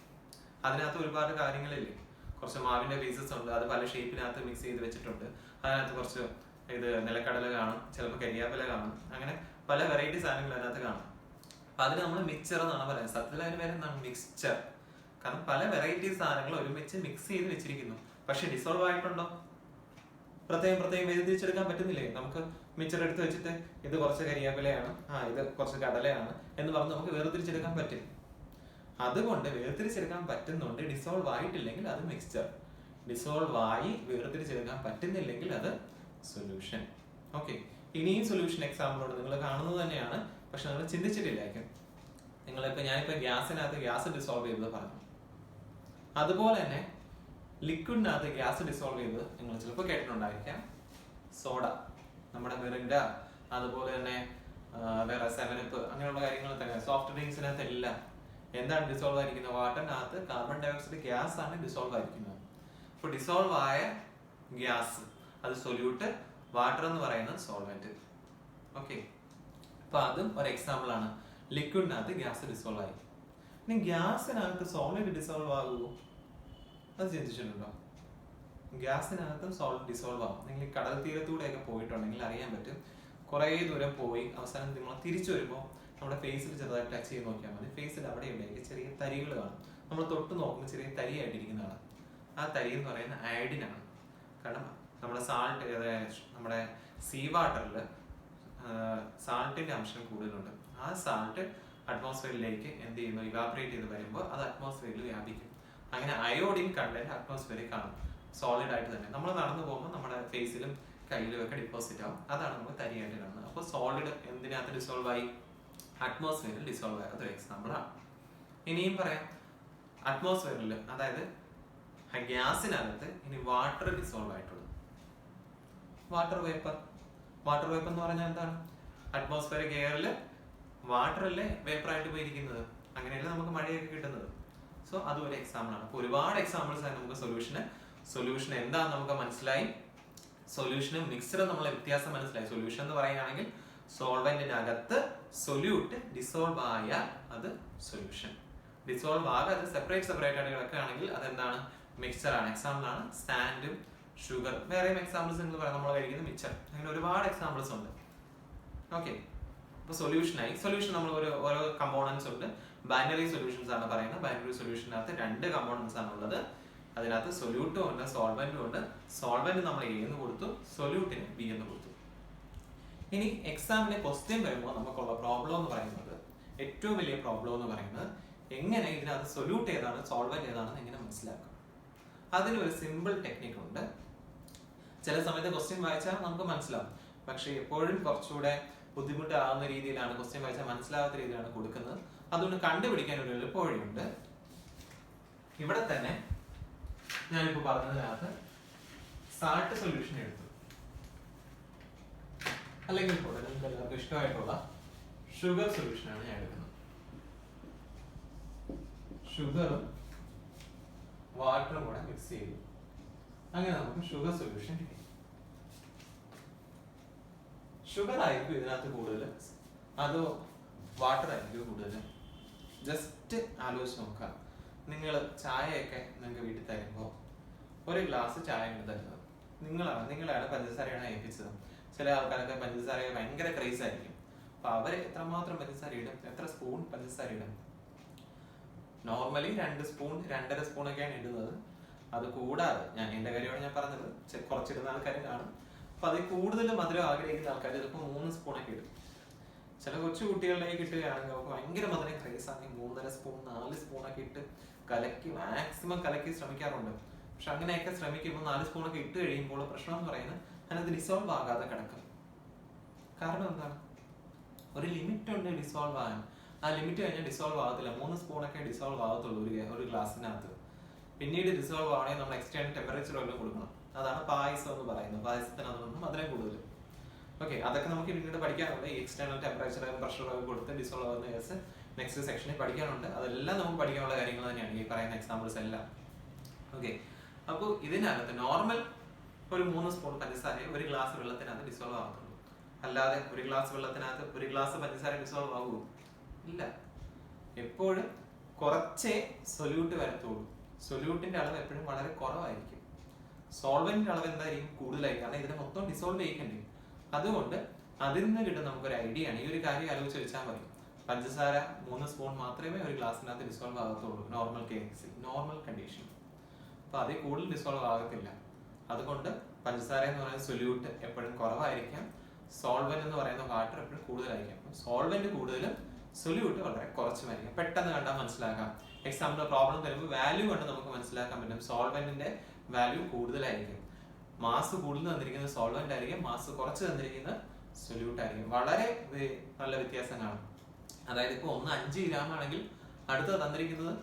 അതിനകത്ത് ഒരുപാട് കാര്യങ്ങളില്ലേ? കുറച്ച് മാവിന്റെ പീസസ് ഉണ്ട്, അത് പല ഷേപ്പിനകത്ത് മിക്സ് ചെയ്ത് വെച്ചിട്ടുണ്ട്. അതിനകത്ത് കുറച്ച് നിലക്കടല കാണും, ചിലപ്പോൾ കരിയാപ്പില കാണും, അങ്ങനെ പല വെറൈറ്റി സാധനങ്ങൾ അതിനകത്ത് കാണും. അപ്പൊ അതിന് നമ്മൾ മിക്സ്ചർ എന്നാണ് പറയുന്നത്. സത്യത്തിൽ അതിന് പേര് എന്താണ്? മിക്സ്ചർ. കാരണം പല വെറൈറ്റി സാധനങ്ങൾ ഒരുമിച്ച് മിക്സ് ചെയ്ത് വെച്ചിരിക്കുന്നു. പക്ഷെ ഡിസോൾവ് ആയിട്ടുണ്ടോ? പ്രത്യേകം വേർതിരിച്ചെടുക്കാൻ പറ്റുന്നില്ലേ? നമുക്ക് മിക്സ്ചർ എടുത്ത് വെച്ചിട്ട് ഇത് കുറച്ച് കരിയാപ്പിലയാണ്, ഇത് കുറച്ച് കടലയാണ് എന്ന് പറഞ്ഞ് നമുക്ക് വേർതിരിച്ചെടുക്കാൻ പറ്റും. അതുകൊണ്ട് വേർതിരിച്ചെടുക്കാൻ പറ്റുന്നുണ്ട്. ഡിസോൾവ് ആയിട്ടില്ലെങ്കിൽ അത് മിക്സ്ചർ. ഡിസോൾവ് ആയി വേർതിരിച്ചെടുക്കാൻ പറ്റുന്നില്ലെങ്കിൽ അത് സൊല്യൂഷൻ. ഓക്കെ, ഇനിയും സൊല്യൂഷൻ എക്സാമ്പിളോട് നിങ്ങൾ കാണുന്നത് തന്നെയാണ്, പക്ഷെ നിങ്ങൾ ചിന്തിച്ചിട്ടില്ലായിരിക്കും. ഞാനിപ്പോ ഗ്യാസിനകത്ത് ഗ്യാസ് ഡിസോൾവ് ചെയ്തത് പറഞ്ഞു. അതുപോലെ തന്നെ ലിക്വിഡിനകത്ത് ഗ്യാസ് ഡിസോൾവ് ചെയ്തത് നിങ്ങൾ ചിലപ്പോൾ കേട്ടിട്ടുണ്ടായിരിക്കാം, സോഡ. നമ്മുടെ മിറിൻഡ, അതുപോലെ തന്നെ വേറെ 7up അങ്ങനെയുള്ള കാര്യങ്ങൾ തന്നെ സോഫ്റ്റ് ഡ്രിങ്ക്സിനകത്ത് എല്ലാം എന്താണ് ഡിസോൾവ് ആയിരിക്കുന്നത്? വാട്ടറിനകത്ത് കാർബൺ ഡയോക്സൈഡ് ഗ്യാസ് ആണ് ഡിസോൾവ് ആയിരിക്കുന്നത്. അപ്പോൾ ഡിസോൾവ് ആയ ഗ്യാസ് അത് സൊല്യൂട്ട്, വാട്ടർ എന്ന് പറയുന്നത് സോൾവെന്റ്. ഓക്കെ, അപ്പൊ അതും ഒരു എക്സാമ്പിൾ ആണ്. ലിക്വിഡിനകത്ത് ഗ്യാസ് ഡിസോൾവ് ആയി. ഇനി ഗ്യാസിനകത്ത് സോളിഡ് ഡിസോൾവ് ആകുമോ? അത് ചിന്തിച്ചിട്ടുണ്ടോ? ഗ്യാസിനകത്തും സോളിഡ് ഡിസോൾവ് ആകും. നിങ്ങൾ കടൽ തീരത്തൂടെയൊക്കെ പോയിട്ടുണ്ടെങ്കിൽ അറിയാൻ പറ്റും. കുറേ ദൂരം പോയി അവസാനം നമ്മൾ തിരിച്ചു വരുമ്പോൾ നമ്മുടെ ഫേസിൽ ചെറുതായിട്ട് ടച്ച് ചെയ്ത് നോക്കിയാൽ മതി. ഫേസിൽ അവിടെ ഇവിടെയൊക്കെ ചെറിയ തരികൾ കാണും. നമ്മൾ തൊട്ട് നോക്കുമ്പോൾ ചെറിയ തരിയായിട്ടിരിക്കുന്നതാണ്. ആ തരി എന്ന് പറയുന്നത് അയഡിനാണ്. കാരണം നമ്മുടെ സാൾട്ട്, നമ്മുടെ സീ വാട്ടറിൽ സാൾട്ടിന്റെ അംശം കൂടുതലുണ്ട്. ആ സാൾട്ട് അറ്റ്മോസ്ഫിയറിലേക്ക് എന്ത് ചെയ്യുന്നു? ഇവാപറേറ്റ് ചെയ്ത് വരുമ്പോൾ അത് അറ്റ്മോസ്ഫിയറിൽ വ്യാപിക്കും. അങ്ങനെ അയോഡിൻ കണ്ടന്റ് അറ്റ്മോസ്ഫിയറിൽ കാണും, സോളിഡ് ആയിട്ട് തന്നെ. നമ്മൾ നടന്നു പോകുമ്പോൾ നമ്മുടെ ഫേസിലും കയ്യിലും ഒക്കെ ഡിപ്പോസിറ്റ് ആവും. അതാണ് നമ്മൾ തരിയായിട്ട് കാണുന്നത്. അപ്പോൾ സോളിഡ് എന്തിനകത്ത് ഡിസോൾവ് ആയി? അറ്റ്മോസ്ഫിയറിൽ ഡിസോൾവ് ആയി. അതൊരു എക്സാമ്പിൾ ആണ്. ഇനിയും പറയാം, അറ്റ്മോസ്ഫിയറിൽ, അതായത് ഗ്യാസിനകത്ത് ഇനി വാട്ടർ ഡിസോൾവ് ആയിട്ടുള്ളത്. Water vapour. വാട്ടർ വേപ്പർ എന്ന് പറഞ്ഞാൽ എന്താണ്? അറ്റ്മോസ്ഫിയറിക് എയറിൽ വാട്ടർ അല്ലേ വേപ്പർ ആയിട്ട് പോയിരിക്കുന്നത്. അങ്ങനെയല്ലേ നമുക്ക് മഴയൊക്കെ കിട്ടുന്നത്. സോ അതും ഒരു എക്സാമ്പിൾ ആണ്. അപ്പോൾ ഒരുപാട് എക്സാമ്പിൾസ് ആണ് നമുക്ക് സൊല്യൂഷൻ എന്താണെന്ന് നമുക്ക് മനസ്സിലായി. സൊല്യൂഷനും മിക്സറും നമ്മളെ വ്യത്യാസം മനസ്സിലായി. സൊല്യൂഷൻ എന്ന് പറയുകയാണെങ്കിൽ സോൾവെന്റിനകത്ത് സൊല്യൂട്ട് ഡിസോൾവ് ആയാൽ അത് സൊല്യൂഷൻ. ഡിസോൾവ് ആകാതെ സെപ്പറേറ്റ് ആയിട്ട് കിടക്കുകയാണെങ്കിൽ അതെന്താണ്? മിക്സർ ആണ്. എക്സാമ്പിൾ ആണ് സാൻഡും ഷുഗർ. വേറെയും എക്സാമ്പിൾസ് നിങ്ങൾ പറയാം, നമ്മൾ കഴിക്കുന്ന മിക്സർ. അങ്ങനെ ഒരുപാട് എക്സാമ്പിൾസ് ഉണ്ട്. ഓക്കെ, അപ്പൊ സൊല്യൂഷനായി. സൊല്യൂഷൻ നമ്മൾ ഓരോ കമ്പോണൻസ് ഉണ്ട്. ബൈനറി സൊല്യൂഷൻസ് ആണ് പറയുന്നത്. ബൈനറി സൊല്യൂഷനകത്ത് 2 കമ്പോണൻസ് ആണ് ഉള്ളത്. അതിനകത്ത് സൊല്യൂട്ടും ഉണ്ട്, സോൾവെന്റും ഉണ്ട്. സോൾവെന്റ് നമ്മൾ A എന്ന് കൊടുത്തു, സൊല്യൂട്ടിന് B എന്ന് കൊടുത്തു. ഇനി എക്സാമിന് ക്വസ്റ്റ്യൻ വരുമ്പോൾ നമുക്കുള്ള പ്രോബ്ലം എന്ന് പറയുന്നത്, ഏറ്റവും വലിയ പ്രോബ്ലം എന്ന് പറയുന്നത്, എങ്ങനെ ഇതിനകത്ത് സൊല്യൂട്ട് ഏതാണ് സോൾവെന്റ് ഏതാണെന്ന് എങ്ങനെ മനസ്സിലാക്കാം. അതിനൊരു സിമ്പിൾ ടെക്നിക് ഉണ്ട്. ചില സമയത്ത് ക്വസ്റ്റ്യൻ വായിച്ചാൽ നമുക്ക് മനസ്സിലാവും, പക്ഷെ എപ്പോഴും കുറച്ചുകൂടെ ബുദ്ധിമുട്ടാകുന്ന രീതിയിലാണ്, ക്വസ്റ്റ്യൻ വായിച്ചാൽ മനസ്സിലാവാത്ത രീതിയിലാണ് കൊടുക്കുന്നത്. അതുകൊണ്ട് കണ്ടുപിടിക്കാൻ ഒരു എളുപ്പവഴിയുണ്ട്. ഇവിടെ തന്നെ ഞാനിപ്പോ പറഞ്ഞതിനകത്ത് സാൾട്ട് സൊല്യൂഷൻ എടുത്തു, അല്ലെങ്കിൽ കൂടെ നിങ്ങൾക്ക് എല്ലാവർക്കും ഇഷ്ടമായിട്ടുള്ള ഷുഗർ സൊല്യൂഷനാണ് ഞാൻ എടുക്കുന്നത്. ഷുഗറും വാട്ടറും കൂടെ മിക്സ് ചെയ്തു. അങ്ങനെ നമുക്ക് ഷുഗർ സൊല്യൂഷൻ കിട്ടി. ഷുഗർ ആയിരിക്കും ഇതിനകത്ത് കൂടുതൽ, അതോ വാട്ടർ ആയിരിക്കും കൂടുതൽ? ജസ്റ്റ് ആലോചിച്ച് നോക്കാം. നിങ്ങൾ ചായയൊക്കെ നിങ്ങൾക്ക് വീട്ടിൽ തരുമ്പോൾ ഒരു ഗ്ലാസ് ചായ കൊണ്ട് തരുന്നത് നിങ്ങളാണ് പഞ്ചസാരയാണ് ഏൽപ്പിച്ചത്. ചില ആൾക്കാരൊക്കെ പഞ്ചസാര ഭയങ്കര ക്രേസ് ആയിരിക്കും. അപ്പൊ അവര് എത്രമാത്രം പഞ്ചസാര ഇടും? എത്ര സ്പൂൺ പഞ്ചസാര ഇടും? നോർമലി 2 സ്പൂൺ 2.5 സ്പൂണൊക്കെയാണ് ഇടുന്നത്. അത് കൂടാതെ എന്റെ കാര്യമാണ് ഞാൻ പറഞ്ഞത്, കുറച്ചിടുന്ന ആൾക്കാരും കാണും. അപ്പൊ അതിൽ കൂടുതൽ മധുരം ആഗ്രഹിക്കുന്ന ആൾക്കാർ ചിലപ്പോൾ 3 സ്പൂണൊക്കെ ഇടും. ചില കൊച്ചു കുട്ടികളിലേക്ക് ഇട്ടുകയാണെങ്കിൽ അവർക്ക് ഭയങ്കര മധുരം ക്രേസ് ആണെങ്കിൽ 3.5 സ്പൂൺ 4 സ്പൂണൊക്കെ ഇട്ട് കലക്കി മാക്സിമം കലക്കി ശ്രമിക്കാറുണ്ട്. പക്ഷെ അങ്ങനെയൊക്കെ ശ്രമിക്കുമ്പോൾ 4 സ്പൂണൊക്കെ ഇട്ട് കഴിയുമ്പോൾ പ്രശ്നം എന്ന് പറയുന്നത് അതിനകത്ത് ഡിസോൾവ് ആകാതെ കിടക്കും. കാരണം എന്താണ്? ഒരു ലിമിറ്റ് ഉണ്ട് ഡിസോൾവ് ആകാൻ. ആ ലിമിറ്റ് കഴിഞ്ഞാൽ ഡിസോൾവ് ആകത്തില്ല. 3 സ്പൂണൊക്കെ ഡിസോൾവ് ആകത്തുള്ളൂ ഒരു ഗ്ലാസ്സിനകത്ത്. പിന്നീട് ഡിസോൾവ് ആണെങ്കിൽ നമ്മൾ എക്സ്റ്റേണൽ ടെമ്പറേച്ചർ വല്ലതും കൊടുക്കണം. അതാണ് പായസം എന്ന് പറയുന്നത്. പായസത്തിനകത്ത് മധുരം കൂടുതൽ. ഓക്കെ, അതൊക്കെ നമുക്ക് പിന്നീട് പഠിക്കാനുണ്ട്. ഈ എക്സ്റ്റേണൽ ടെമ്പറേച്ചറും പ്രഷറും കൊടുത്ത് ഡിസോൾവ് ആകുന്ന കേസ് നെക്സ്റ്റ് സെക്ഷനിൽ പഠിക്കാനുണ്ട്. അതെല്ലാം നമുക്ക് പഠിക്കാനുള്ള കാര്യങ്ങൾ തന്നെയാണ് ഈ പറയുന്ന എക്സാമ്പിൾസ് എല്ലാം. ഓക്കെ, അപ്പോൾ ഇതിനകത്ത് നോർമൽ ഒരു 3 സ്പൂൺ പഞ്ചസാര ഒരു ഗ്ലാസ് വെള്ളത്തിനകത്ത് ഡിസോൾവ് ആകത്തുള്ളൂ. അല്ലാതെ ഒരു ഗ്ലാസ് വെള്ളത്തിനകത്ത് ഒരു ഗ്ലാസ് പഞ്ചസാര ഡിസോൾവ് ആകുമോ? ഇല്ല. എപ്പോഴും കുറച്ചേ സൊല്യൂട്ട് വരത്തുള്ളൂ. സൊല്യൂട്ടിന്റെ അളവ് എപ്പോഴും വളരെ കുറവായിരിക്കും. സോൾവെന്റിന്റെ അളവ് എന്തായിരിക്കും? കൂടുതലായിരിക്കും. കാരണം ഇതിനെ മൊത്തം ഡിസോൾവ് ചെയ്യിക്കണ്ടേ. അതുകൊണ്ട് അതിൽ നിന്ന് കിട്ടുന്ന നമുക്കൊരു ഐഡിയ ആണ്. ഈ ഒരു കാര്യം ആലോചിച്ച് വെച്ചാൽ മതി. പഞ്ചസാര 3 സ്പൂൺ മാത്രമേ ഒരു ഗ്ലാസ്സിനകത്ത് ഡിസോൾവ് ആകത്തുള്ളൂ നോർമൽ കേസിൽ, നോർമൽ കണ്ടീഷൻ. അപ്പൊ അതിൽ കൂടുതൽ ഡിസോൾവ് ആകത്തില്ല. അതുകൊണ്ട് പഞ്ചസാര എന്ന് പറയുന്ന സൊല്യൂട്ട് എപ്പോഴും കുറവായിരിക്കാം. സോൾവെന്റ് എന്ന് പറയുന്ന വാട്ടർ എപ്പോഴും കൂടുതലായിരിക്കും. സോൾവെന്റ് കൂടുതലും സൊല്യൂട്ട് വളരെ കുറച്ചുമായിരിക്കും. പെട്ടെന്ന് കണ്ടാൽ മനസ്സിലാക്കാം. എക്സാമ്പിൾ പ്രോബ്ലം തരുമ്പോൾ വാല്യൂ കൊണ്ട് നമുക്ക് മനസ്സിലാക്കാൻ പറ്റും. സോൾവെന്റിന്റെ വാല്യൂ കൂടുതലായിരിക്കും. മാസ് കൂടുതൽ തന്നിരിക്കുന്നത് സോൾവെന്റ് ആയിരിക്കും, മാസ് കുറച്ച് തന്നിരിക്കുന്നത് സൊല്യൂട്ട് ആയിരിക്കും. വളരെ നല്ല വ്യത്യാസം കാണും. അതായത് ഇപ്പൊ 5 ഗ്രാം ആണെങ്കിൽ അടുത്ത തന്നിരിക്കുന്നത്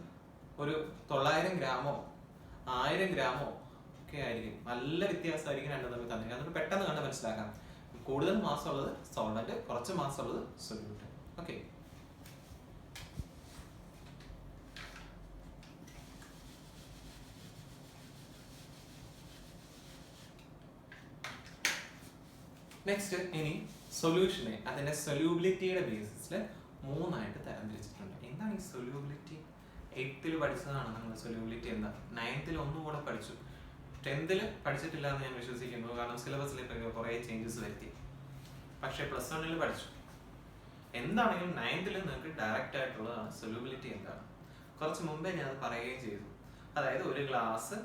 ഒരു 900 ഗ്രാമോ 1000 ഗ്രാമോ ഒക്കെ ആയിരിക്കും. നല്ല വ്യത്യാസമായിരിക്കും രണ്ടും തമ്മിൽ തന്നിരിക്കുന്നത്. അതുകൊണ്ട് പെട്ടെന്ന് കണ്ട് മനസ്സിലാക്കാം. കൂടുതൽ മാസം ഉള്ളത് സോൾവെന്റ്, കുറച്ച് മാസം ഉള്ളത് സൊല്യൂട്ട്. ഓക്കെ. നെക്സ്റ്റ് ഇനി സൊല്യൂഷനെ അതിന്റെ സൊല്യൂബിലിറ്റിയുടെ ബേസിസിൽ മൂന്നായിട്ട് തരംതിരിച്ചിട്ടുണ്ട്. എന്താണ് ഈ സൊല്യൂബിലിറ്റി? 8th പഠിച്ചതാണ് നമ്മൾ സൊല്യൂബിലിറ്റി എന്താ. 9th ഒന്നുകൂടെ പഠിച്ചു. 10th പഠിച്ചിട്ടില്ല എന്ന് ഞാൻ വിശ്വസിക്കുന്നു, കാരണം സിലബസിലേക്ക് കുറെ ചേഞ്ചസ് വരുത്തി. പക്ഷെ +1 പഠിച്ചു. എന്താണെങ്കിലും 9th നിങ്ങൾക്ക് ഡയറക്റ്റ് ആയിട്ടുള്ളതാണ് സൊല്യൂബിലിറ്റി എന്താണ്. കുറച്ച് മുമ്പേ ഞാൻ അത് പറയുകയും ചെയ്തു. അതായത് ഒരു ഗ്ലാസ്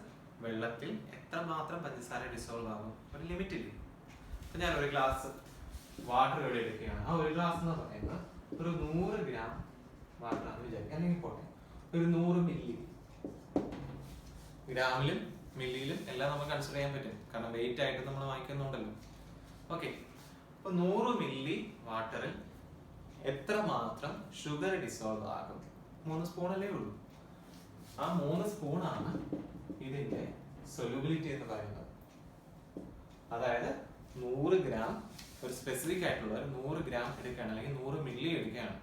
വെള്ളത്തിൽ എത്രമാത്രം പഞ്ചസാര ഡിസോൾവ് ആകും, ഒരു ലിമിറ്റ് ഇല്ലേ. അപ്പൊ ഞാൻ ഒരു ഗ്ലാസ് വാട്ടർ ഇവിടെ എടുക്കുകയാണ്. ആ ഒരു ഗ്ലാസ് എന്ന് പറയുന്നത് ഒരു 100 ഗ്രാം വാട്ടർ ആണെന്ന് വിചാരിക്കുക, അല്ലെങ്കിൽ പോട്ടെ ഒരു 100 മില്ലി. ഗ്രാമിലും മില്ലിയിലും എല്ലാം നമുക്ക് കൺസിഡർ ചെയ്യാൻ പറ്റും, കാരണം വെയിറ്റ് ആയിട്ട് നമ്മൾ വാങ്ങിക്കുന്നുണ്ടല്ലോ. ഓക്കെ. അപ്പൊ 100 മില്ലി വാട്ടറിൽ എത്രമാത്രം ഷുഗർ ഡിസോൾവ് ആകും? 3 സ്പൂണല്ലേ ഉള്ളൂ. ആ 3 സ്പൂണാണ് ഇതിന്റെ സൊല്യൂബിലിറ്റി എന്ന് പറയുന്നത്. അതായത് 100 ഗ്രാം ഒരു സ്പെസിഫിക് ആയിട്ടുള്ള 100 ഗ്രാം എടുക്കുകയാണ്, അല്ലെങ്കിൽ 100 മില്ലി എടുക്കുകയാണ്.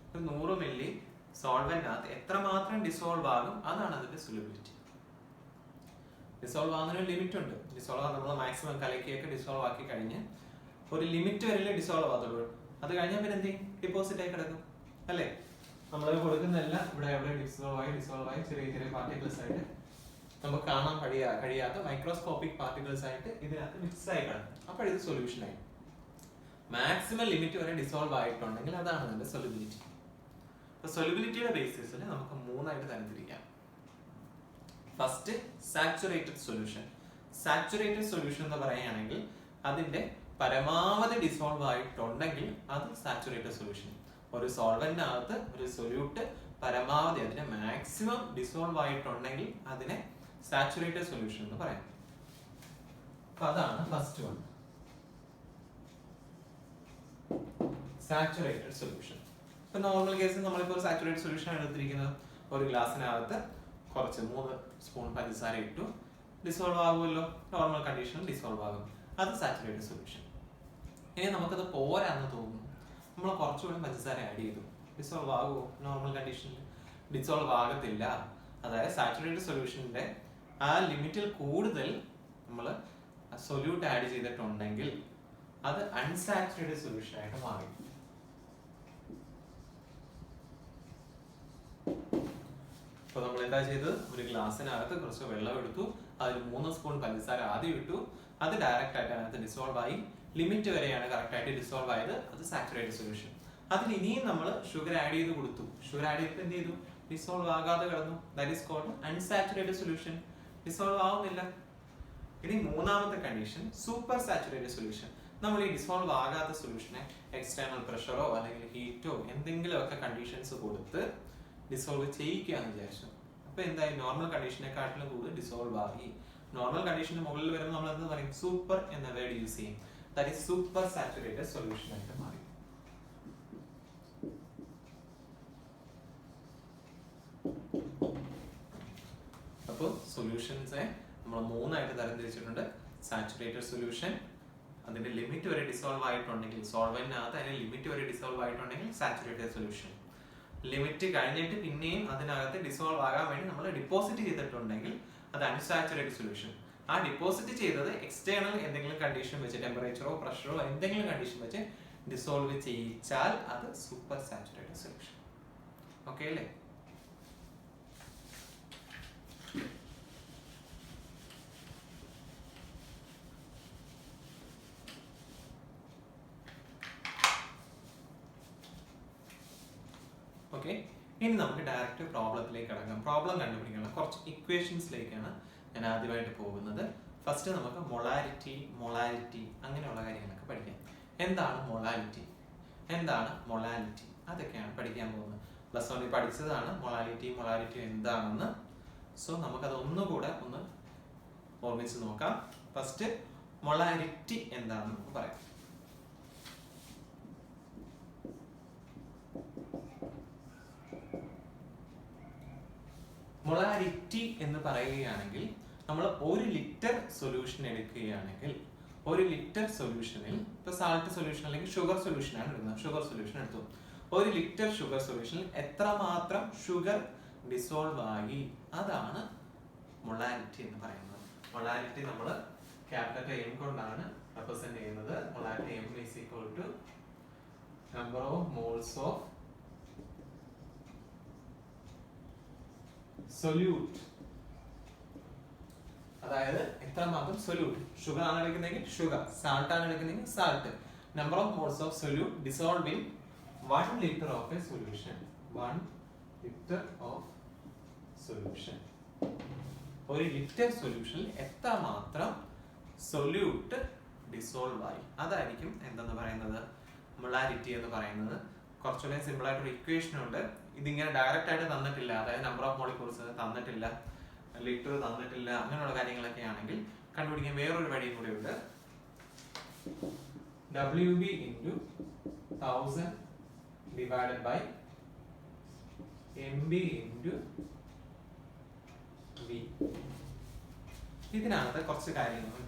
ഒരു 100 മില്ലി സോൾവെന്റിനകത്ത് എത്രമാത്രം ഡിസോൾവ് ആകും, അതാണ് അതിന്റെ സൊല്യൂബിലിറ്റി. ഡിസോൾവ് ആകുന്നതിന് ലിമിറ്റ് ഉണ്ട്. ഡിസോൾവ് ആകുന്ന നമ്മൾ മാക്സിമം കലക്കിയൊക്കെ ഡിസോൾവ് ആക്കി കഴിഞ്ഞ് ഒരു ലിമിറ്റ് വരെയല്ലേ ഡിസോൾവ് ആകത്തുള്ളൂ. അത് കഴിഞ്ഞാൽ പിന്നെ എന്ത് ചെയ്യും? ഡിപ്പോസിറ്റ് ആയി കിടക്കും അല്ലേ. നമ്മൾ കൊടുക്കുന്നതെല്ലാം ഇവിടെ എവിടെ ഡിസോൾവ് ആയി ചെറിയ ചെറിയ പാർട്ടിക്കിൾസ് ആയിട്ട് നമുക്ക് കാണാൻ കഴിയാത്ത മൈക്രോസ്കോപ്പിക് പാർട്ടിക്കിൾസ് ആയിട്ട് ഇതിനകത്ത് മിക്സ് ആയി കിടക്കും. അപ്പോൾ ഇത് സൊല്യൂഷൻ ആയി. മാക്സിമം ലിമിറ്റ് വരെ ഡിസോൾവ് ആയിട്ടുണ്ടെങ്കിൽ അതാണ് അതിന്റെ സൊല്യൂബിലിറ്റി. അപ്പൊ സൊല്യൂബിലിറ്റിയുടെ ബേസിസിൽ നമുക്ക് മൂന്നായിട്ട് തരംതിരിക്കാം. First saturated solution. Saturated solution എന്ന് പറയുകയാണെങ്കിൽ അതിന്റെ പരമാവധി ഡിസോൾവ് ആയിട്ടുണ്ടെങ്കിൽ അത് സാച്ചുറേറ്റഡ് സൊല്യൂഷൻ. ഒരു സോൾവെന്റിനകത്ത് ഒരു സൊല്യൂട്ട് പരമാവധി അതിന്റെ മാക്സിമം ഡിസോൾവ് ആയിട്ടുണ്ടെങ്കിൽ അതിനെ സാച്ചുറേറ്റഡ് സൊല്യൂഷൻ എന്ന് പറയാം. അപ്പൊ അതാണ് ഫസ്റ്റ് വൺ, സാച്ചുറേറ്റഡ് സൊല്യൂഷൻ. ഇപ്പൊ നോർമൽ കേസിൽ നമ്മളിപ്പോൾ ഒരു സാച്ചുറേറ്റഡ് സൊല്യൂഷൻ ആണ് എടുത്തിരിക്കുന്നത്. ഒരു ഗ്ലാസ്സിനകത്ത് കുറച്ച് 3 സ്പൂൺ പഞ്ചസാര ഇട്ടു, ഡിസോൾവ് ആകുമല്ലോ. നോർമൽ കണ്ടീഷനിൽ ഡിസോൾവ് ആകും, അത് സാച്ചുറേറ്റഡ് സൊല്യൂഷൻ. ഇനി നമുക്കത് പോരാന്ന് തോന്നുന്നു, നമ്മൾ കുറച്ചുകൂടി പഞ്ചസാര ആഡ് ചെയ്തു, ഡിസോൾവ് ആകുമോ? നോർമൽ കണ്ടീഷനിൽ ഡിസോൾവ് ആകത്തില്ല. അതായത് സാച്ചുറേറ്റഡ് സൊല്യൂഷന്റെ ആ ലിമിറ്റിൽ കൂടുതൽ നമ്മൾ സൊല്യൂട്ട് ആഡ് ചെയ്തിട്ടുണ്ടെങ്കിൽ അത് അൺസാച്ചുറേറ്റഡ് സൊല്യൂഷൻ ആയിട്ട് മാറി. അപ്പൊ നമ്മൾ എന്താ ചെയ്തത്? ഒരു ഗ്ലാസ്സിനകത്ത് കുറച്ച് വെള്ളം എടുത്തു, അതിൽ 3 സ്പൂൺ പഞ്ചസാര ആദ്യം ഇട്ടു, അത് ഡയറക്റ്റ് ആയിട്ട് അതിനകത്ത് ഡിസോൾവ് ആയി. ലിമിറ്റ് വരെയാണ് കറക്റ്റ് ആയിട്ട് ഡിസോൾവ് ആയത്, അത് സാച്ചുറേറ്റഡ് സൊല്യൂഷൻ. അതിൽ ഇനിയും നമ്മൾ ഷുഗർ ആഡ് ചെയ്ത് കൊടുത്തു. ഷുഗർ ആഡ് ചെയ്തിട്ട് എന്ത് ചെയ്തു? ഡിസോൾവ് ആകാതെ കിടന്നു. That is called unsaturated solution. Dissolve ആവുന്നില്ല. ഇനി മൂന്നാമത്തെ കണ്ടീഷൻ സൂപ്പർ സാച്ചുറേറ്റഡ് സൊല്യൂഷൻ. നമ്മൾ ഈ ഡിസോൾവ് ആകാത്ത സൊല്യൂഷനെ എക്സ്റ്റേണൽ പ്രഷറോ അല്ലെങ്കിൽ ഹീറ്റോ എന്തെങ്കിലുമൊക്കെ കണ്ടീഷൻസ് കൊടുത്ത് ഡിസോൾവ് ചെയ്യിക്കുകയെന്ന് വിചാരിച്ചു. അപ്പൊ എന്തായി? നോർമൽ കണ്ടീഷനെക്കാട്ടിലും കൂടുതൽ ഡിസോൾവ് ആയി. നോർമൽ കണ്ടീഷന് മുകളിൽ വരുമ്പോൾ നമ്മൾ എന്താ പറയും? സൂപ്പർ എന്ന വേർഡ് യൂസ് ചെയ്യും. That is super saturated solution ആയിട്ട് മാറി. അപ്പോൾ സൊല്യൂഷൻസെ നമ്മൾ മൂന്നായിട്ട് തരംതിരിച്ചിട്ടുണ്ട്. സാച്ചുറേറ്റഡ് സൊല്യൂഷൻ, അതിന്റെ ലിമിറ്റ് വരെ ഡിസോൾവ് ആയിട്ടുണ്ടെങ്കിൽ, സോൾവെന്റിനകത്ത് അതിന്റെ ലിമിറ്റ് വരെ ഡിസോൾവ് ആയിട്ടുണ്ടെങ്കിൽ സാച്ചുറേറ്റഡ് സൊല്യൂഷൻ. ലിമിറ്റ് കഴിഞ്ഞിട്ട് പിന്നെയും അതിനകത്ത് ഡിസോൾവ് ആകാൻ വേണ്ടി നമ്മൾ ഡിപ്പോസിറ്റ് ചെയ്തിട്ടുണ്ടെങ്കിൽ അത് അൺസാച്ചുറേറ്റഡ് സൊല്യൂഷൻ. ആ ഡിപ്പോസിറ്റ് ചെയ്തത് എക്സ്റ്റേണൽ എന്തെങ്കിലും കണ്ടീഷൻ വെച്ച്, ടെമ്പറേച്ചറോ പ്രഷറോ എന്തെങ്കിലും കണ്ടീഷൻ വെച്ച് ഡിസോൾവ് ചെയ്യിച്ചാൽ അത് സൂപ്പർ സാച്ചുറേറ്റഡ് സൊല്യൂഷൻ. ഓക്കെ അല്ലേ? ഓക്കെ, ഇനി നമുക്ക് ഡയറക്റ്റ് പ്രോബ്ലത്തിലേക്ക് കടക്കാം. പ്രോബ്ലം കണ്ടുപിടിക്കണം. കുറച്ച് ഇക്വേഷൻസിലേക്കാണ് ഞാൻ ആദ്യമായിട്ട് പോകുന്നത്. ഫസ്റ്റ് നമുക്ക് മൊളാരിറ്റി അങ്ങനെയുള്ള കാര്യങ്ങളൊക്കെ പഠിക്കാം. എന്താണ് മൊളാലിറ്റി അതൊക്കെയാണ് പഠിക്കാൻ പോകുന്നത്. +1 പഠിച്ചതാണ് മൊളാലിറ്റി എന്താണെന്ന്. സോ നമുക്കത് ഒന്നുകൂടെ ഒന്ന് ഓർമ്മിച്ച് നോക്കാം. ഫസ്റ്റ് മൊളാരിറ്റി എന്താണെന്ന് നമുക്ക് പറയാം. മൊളാരിറ്റി എന്ന് പറയുകയാണെങ്കിൽ നമ്മൾ 1 ലിറ്റർ സൊല്യൂഷൻ എടുക്കുകയാണെങ്കിൽ ഒരു ലിറ്റർ സൊല്യൂഷനിൽ ഇപ്പൊ സാൾട്ട് സൊല്യൂഷൻ അല്ലെങ്കിൽ ഷുഗർ സൊല്യൂഷൻ ആണ് എടുക്കുന്നത്. ഷുഗർ സൊല്യൂഷൻ എടുത്തു. ഒരു ലിറ്റർ ഷുഗർ സൊല്യൂഷനിൽ എത്രമാത്രം ഷുഗർ ഡിസോൾവ് ആയി, അതാണ് മൊളാലിറ്റി എന്ന് പറയുന്നത്. മൊളാലിറ്റി നമ്മൾ ക്യാപിറ്റൽ എം കൊണ്ടാണ് റെപ്രസെന്റ് ചെയ്യുന്നത്. Molality m is equal to number of moles of solute. അതായത് എത്രമാത്രം സൊല്യൂട്ട്, ഷുഗർ ആണ് എടുക്കുന്നതെങ്കിൽ ഷുഗർ, സാൾട്ട് ആണ് എടുക്കുന്നതെങ്കിൽ salt. Number of moles of solute dissolve in 1 liter of a solution. 1 liter of solution. ഒരു litre സൊല്യൂഷനിൽ എത്രമാത്രം സൊല്യൂട്ട് ഡിസോൾവ് ആയി, അതായിരിക്കും എന്തെന്ന് പറയുന്നത് മൊളാലിറ്റി എന്ന് പറയുന്നത്. കുറച്ചുകൂടെ സിമ്പിൾ ആയിട്ടൊരു ഇക്വേഷൻ ഉണ്ട്. ഇതിങ്ങനെ ഡയറക്റ്റ് ആയിട്ട് തന്നിട്ടില്ല, അതായത് നമ്പർ ഓഫ് മോളിക്യൂൾസ് തന്നിട്ടില്ല, ലിറ്റർ തന്നിട്ടില്ല, അങ്ങനെയുള്ള കാര്യങ്ങളൊക്കെ ആണെങ്കിൽ കണ്ടുപിടിക്കാൻ വേറൊരു വഴിയും കൂടി ഉണ്ട്. WB into 1000 divided by MB into V. ഇതിനകത്ത് കുറച്ച് കാര്യങ്ങൾ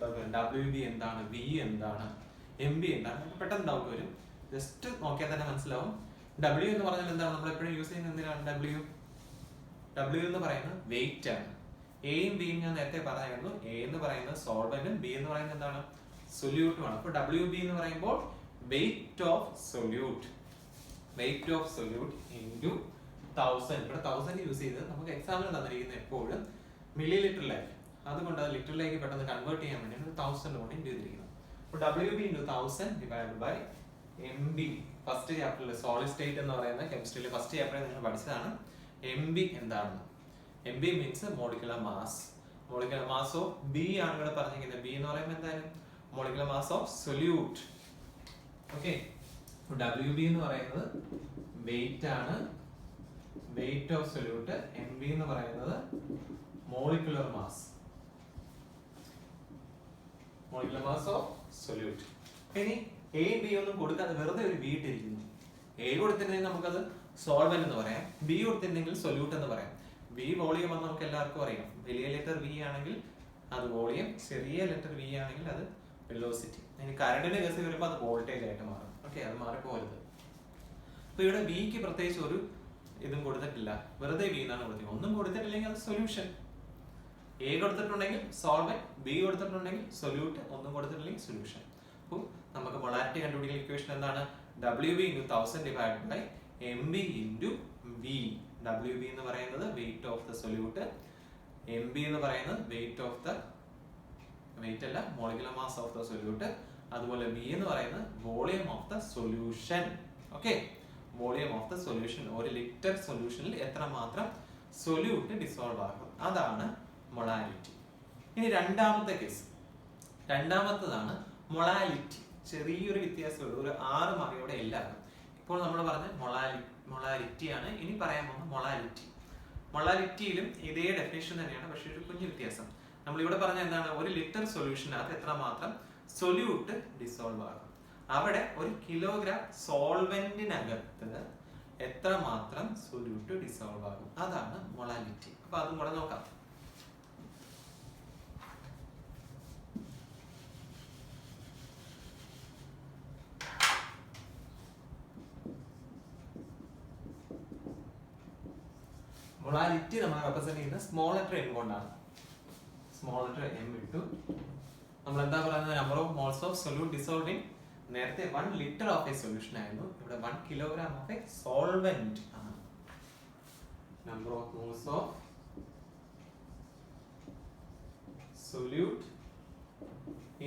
WB എന്താണ്, V എന്താണ്, MB എന്താണ്, പെട്ടെന്ന് ഡൗട്ട് വരും. ജസ്റ്റ് നോക്കിയാൽ തന്നെ മനസ്സിലാവും. W എന്ന് പറഞ്ഞാൽ എന്താണ്, നമ്മൾ എപ്പോഴും യൂസ് ചെയ്യുന്നത് എന്തിനാണ്? W എന്ന് പറയുന്നത് വെയിറ്റ് ആണ്. എയും ബിയും ഞാൻ നേരത്തെ പറഞ്ഞായിരുന്നു. എ എന്ന് പറയുന്നത് സോൾവെന്റും ബി എന്ന് പറയുന്നത് എന്താണ്, സൊല്യൂട്ടുമാണ്. അപ്പോൾ WB എന്ന് പറയുമ്പോൾ weight of solute, weight of solute into 1000. ഇവിടെ 1000 യൂസ് ചെയ്ത് നമുക്ക് എക്സാമ്പിൾ തന്നിരിക്കുന്നത് എപ്പോഴും മില്ലി ലിറ്ററിലായിരിക്കും. അതുകൊണ്ട് അത് ലിറ്ററിലേക്ക് പെട്ടെന്ന് കൺവേർട്ട് ചെയ്യാൻ വേണ്ടിയാണ് 1000 കൊണ്ട് ഇൻറ്റു ചെയ്തിരിക്കുന്നത്. അപ്പോൾ WB into 1000 divide by MB. First ചാപ്റ്ററിൽ സോളിഡ് സ്റ്റേറ്റ് എന്ന് പറയുന്ന കെമിസ്ട്രിയിലെ ഫസ്റ്റ് ചാപ്റ്ററിൽ നിങ്ങൾ പഠിച്ചതാണ്. MB എന്താണെന്ന്. MB means molecular mass. Molecular mass of B ആണ് ഇവിടെ പറഞ്ഞിരിക്കുന്നത്. B എന്ന് പറയുമ്പോൾ എന്തായാലും molecular mass of solute. Okay, WB എന്ന് പറയുന്നത് വെയിറ്റ് ആണ്, വെയിറ്റ് ഓഫ് സൊല്യൂട്ട്. MB എന്ന് പറയുന്നത് molecular mass, molecular mass of solute. ഇനി എ ബി ഒന്നും കൊടുക്കാതെ വെറുതെ ഒരു V ഇട്ടിരിക്കുന്നു. എ കൊടുത്തിട്ടുണ്ടെങ്കിൽ നമുക്കത് സോൾവെന്റ് എന്ന് പറയാം, ബി കൊടുത്തിട്ടുണ്ടെങ്കിൽ സൊല്യൂട്ട് എന്ന് പറയാം. V വോളിയം എന്ന് നമുക്ക് എല്ലാവർക്കും അറിയാം. വലിയ ലെറ്റർ V ആണെങ്കിൽ അത് വോളിയം, ചെറിയ ലെറ്റർ V ആണെങ്കിൽ അത് വെലോസിറ്റി. ഇനി കറണ്ടിന്റെ കേസ് വരുമ്പോൾ അത് വോൾട്ടേജ് ആയിട്ട് മാറും. ഓക്കെ, അത് മാറിപ്പോകരുത്. അപ്പൊ ഇവിടെ Vക്ക് പ്രത്യേകിച്ച് ഒരു ഇതും കൊടുത്തിട്ടില്ല, വെറുതെ V എന്നാണ് കൊടുത്തിരിക്കുന്നത്. ഒന്നും കൊടുത്തിട്ടില്ലെങ്കിൽ അത് സൊല്യൂഷൻ. എ കൊടുത്തിട്ടുണ്ടെങ്കിൽ സോൾവെന്റ്, ബി കൊടുത്തിട്ടുണ്ടെങ്കിൽ സൊല്യൂട്ട്, ഒന്നും കൊടുത്തിട്ടില്ലെങ്കിൽ സൊല്യൂഷൻ. അപ്പോൾ നമുക്ക് മൊളാലിറ്റി കണ്ടുപിടിക്കുന്ന ഇക്വേഷൻ എന്താണ്? WB into 1000 divided by MB into V. WB എന്ന് പറയുന്നത് weight of the solute, MB എന്ന് പറയുന്നത് വെയിറ്റ് ഓഫ് ദ വെയിറ്റ് അല്ല molecular mass of the solute, അതുപോലെ V എന്ന് പറയുന്നത് volume of the solution. Okay, volume of the solution. ഒരു litre സൊല്യൂഷനിൽ എത്രമാത്രം സൊല്യൂട്ട് ഡിസോൾവ് ആകും, അതാണ് മൊളാലിറ്റി. ഇനി രണ്ടാമത്തെ കേസ്, രണ്ടാമത്തതാണ് മൊളാലിറ്റി. ചെറിയൊരു വ്യത്യാസമുള്ളൂ, ഒരു 6 മാർക്കോടെ എല്ലാവരും. ഇപ്പോൾ നമ്മൾ പറഞ്ഞ മൊളാലിറ്റി ആണ്. ഇനി പറയാൻ പോകുന്ന മൊളാലിറ്റി. മൊളാലിറ്റിയിലും ഇതേ ഡെഫിനേഷൻ തന്നെയാണ്, പക്ഷെ ഒരു കുഞ്ഞു വ്യത്യാസം. നമ്മൾ ഇവിടെ പറഞ്ഞ എന്താണ്, ഒരു ലിറ്റർ സൊല്യൂഷനകത്ത് എത്രമാത്രം സൊല്യൂട്ട് ഡിസോൾവ് ആകും. അവിടെ 1 കിലോഗ്രാം സോൾവെന്റിനകത്ത് എത്രമാത്രം സൊല്യൂട്ട് ഡിസോൾവ് ആകും, അതാണ് മൊളാലിറ്റി. അപ്പൊ അതും കൂടെ നോക്കാം. മൊളാലിറ്റി നമ്മൾ റെപ്രസെന്റ് ചെയ്യുന്നത് സ്മോൾ ലെറ്റർ M കൊണ്ടാണ്. സ്മോൾ ലെറ്റർ M ഇട്ടു. നമ്മൾ എന്താ പറയുന്നത്, number of moles of solute dissolve in. നേരത്തെ 1 ലിറ്റർ ഓഫ് എ സൊല്യൂഷൻ ആയിരുന്നു, ഇവിടെ 1 കിലോഗ്രാം ഓഫ് എ സോൾവെന്റ് ആണ്. Number of moles of solute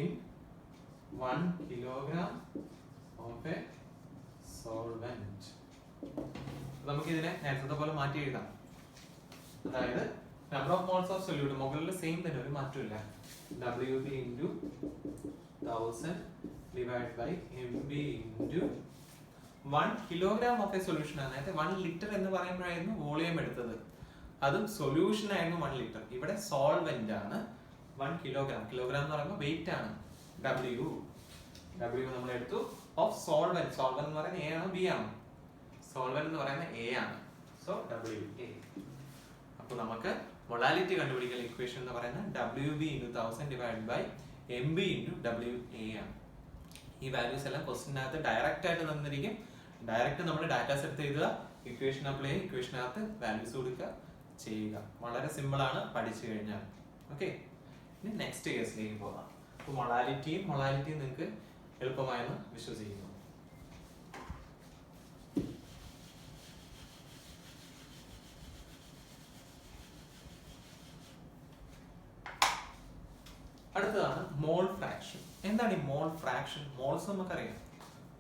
in 1 kilogram of A solvent. നമുക്ക് ഇതിനെ നേരത്തെ പോലെ മാറ്റി എഴുതാം. അതായത് number of moles of solute മുകളിൽ സെയിം തന്നെ, ഒരു മാറ്റമില്ല. WB into 1000 divided by MB into 1 kilogram of A solution ആണ്. നേരത്തെ 1 ലിറ്റർ എന്ന് പറയുമ്പോഴായിരുന്നു വോളിയം എടുത്തത്, അതും സൊല്യൂഷൻ ആയിരുന്നു 1 ലിറ്റർ. ഇവിടെ സോൾവെന്റ് ആണ് 1 കിലോഗ്രാം. കിലോഗ്രാം എന്ന് പറയുമ്പോൾ വെയിറ്റ് ആണ്. W നമ്മൾ എടുത്തു ഓഫ് സോൾവെന്റ്. സോൾവെന്റ് എന്ന് പറയുന്നത് A ആണോ B ആണോ? സോൾവെന്റ് എന്ന് പറയുന്നത് A ആണ്. So WA. അപ്പോൾ നമുക്ക് മൊളാലിറ്റി കണ്ടുപിടിക്കുന്ന ഇക്വേഷൻ എന്ന് പറയുന്നത് WB into 1000 divided by MB into WA ആണ്. ഈ വാല്യൂസ് എല്ലാം ക്വസ്റ്റിനകത്ത് ഡയറക്റ്റ് ആയിട്ട് തന്നിരിക്കും. ഡയറക്റ്റ് നമ്മൾ ഡാറ്റാസ് എടുത്ത് എഴുതുക, ഇക്വേഷൻ അപ്ലൈ ചെയ്യുക, ഇക്വേഷനകത്ത് വാല്യൂസ് കൊടുക്കുക, ചെയ്യുക. വളരെ സിമ്പിൾ ആണ് പഠിച്ചു കഴിഞ്ഞാൽ. ഓക്കെ, ഇനി നെക്സ്റ്റ് കേസിലേക്ക് പോകാം. അപ്പോൾ മൊളാലിറ്റിയും നിങ്ങൾക്ക് എളുപ്പമായെന്ന് വിശ്വസിക്കുന്നു. അടുത്തതാണ് മോൾ ഫ്രാക്ഷൻ. എന്താണ് ഈ മോൾ ഫ്രാക്ഷൻ? മോൾസ് നമുക്കറിയാം,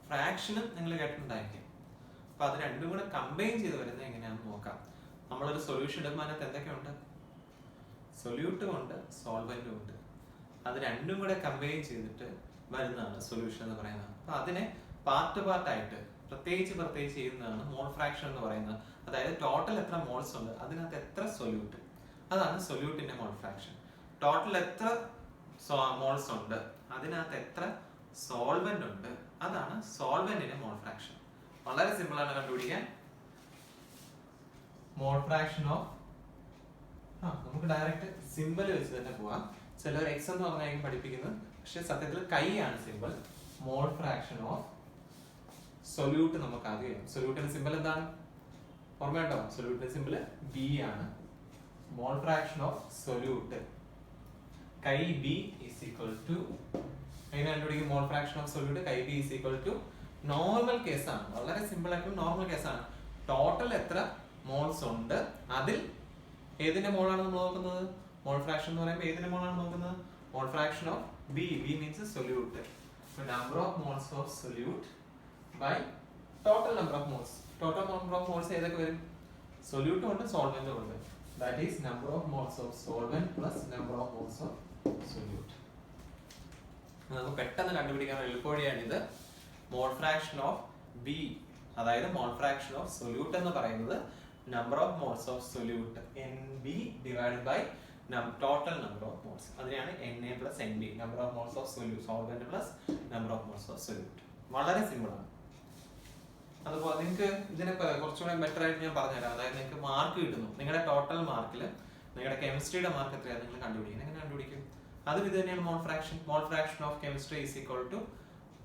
ഫ്രാക്ഷനും നിങ്ങൾ കേട്ടിട്ടുണ്ടായിരിക്കും. അപ്പൊ അത് രണ്ടും കൂടെ കമ്പൈൻ ചെയ്ത് വരുന്നത് എങ്ങനെയാണെന്ന് നോക്കാം. നമ്മളൊരു സൊല്യൂഷൻ എടുക്കുമ്പോൾ അതിനകത്ത് എന്തൊക്കെയുണ്ട്? സൊല്യൂട്ടും ഉണ്ട്, സോൾവെന്റും ഉണ്ട്. അത് രണ്ടും കൂടെ കമ്പൈൻ ചെയ്തിട്ട് വരുന്നതാണ് സൊല്യൂഷൻ എന്ന് പറയുന്നത്. അപ്പൊ അതിനെ പാർട്ടായിട്ട് പ്രത്യേകിച്ച് ചെയ്യുന്നതാണ് മോൾ ഫ്രാക്ഷൻ എന്ന് പറയുന്നത്. അതായത് ടോട്ടൽ എത്ര മോൾസ് ഉണ്ട്, അതിനകത്ത് എത്ര സൊല്യൂട്ട്, അതാണ് സൊല്യൂട്ടിന്റെ മോൾ ഫ്രാക്ഷൻ. ടോട്ടൽ എത്ര മോൾസ് ഉണ്ട്, അതിനകത്ത് എത്ര സോൾവെന്റ് ഉണ്ട്, അതാണ് സോൾവെന്റിന്റെ മോൾ ഫ്രാക്ഷൻ. വളരെ സിമ്പിൾ ആണ് കണ്ടുപിടിക്കാൻ. മോൾ ഫ്രാക്ഷൻ ഓഫ് നമുക്ക് ഡയറക്റ്റ് സിമ്പിൾ വെച്ച് തന്നെ പോവാം. ചിലർ എക്സ് എന്ന് പറഞ്ഞാൽ പഠിപ്പിക്കുന്നത്, പക്ഷെ സത്യത്തിൽ കൈ ആണ് simple. Mall fraction of solute നമുക്ക് ആദ്യം. സൊല്യൂട്ടിന്റെ സിമ്പിൾ എന്താണ് ഓർമ്മയുണ്ടോ? സൊല്യൂട്ടിന്റെ സിമ്പിൾ ബി ആണ്. Mole fraction of solute chi B is equal to, എങ്ങനെ കണ്ടുപിടിക്കും mole fraction of solute? Chi B is equal to normal കേസാണ്. വളരെ സിമ്പിൾ ആയിട്ടുള്ള നോർമൽ കേസാണ്. ടോട്ടൽ എത്ര മോൾസ് ഉണ്ട്, അതിൽ ഏതിന്റെ മോളാണ് നമ്മൾ നോക്കുന്നത്? മോൾ ഫ്രാക്ഷൻ എന്ന് പറയുമ്പോൾ ഏതിന്റെ മോളാണ് നോക്കുന്നത്? Mole fraction of B. B means solute. Number of moles of solute by total number of moles. Total number of moles ഏതൊക്കെ വരും? സൊല്യൂട്ടും ഉണ്ട്, സോൾവെന്റും ഉണ്ട്. That is number of moles of solvent plus number of moles of solute. നമുക്ക് പെട്ടെന്ന് കണ്ടുപിടിക്കാൻ എളുപ്പവഴിയാണിത്. Mole fraction of B, അതായത് mole fraction of solute എന്ന് പറയുന്നത് number of moles of solute NB divided by total number of moles. അതിനെയാണ് NA plus NB, number of moles of solvent plus number of moles of solute. വളരെ simple ആണ്. അതുപോലെ നിങ്ങൾക്ക് ഇതിനെ കുറച്ചുകൂടെ better ആയിട്ട് ഞാൻ പറഞ്ഞുതരാം. അതായത് നിങ്ങൾക്ക് മാർക്ക് കിട്ടുന്നു, നിങ്ങളുടെ ടോട്ടൽ മാർക്കിൽ നിങ്ങളുടെ കെമിസ്ട്രിയുടെ മാർക്ക് എത്രയാണ് നിങ്ങൾ കണ്ടുപിടിക്കും. എങ്ങനെ കണ്ടുപിടിക്കും? അതും ഇത് തന്നെയാണ് mole fraction. Mole fraction of chemistry is equal to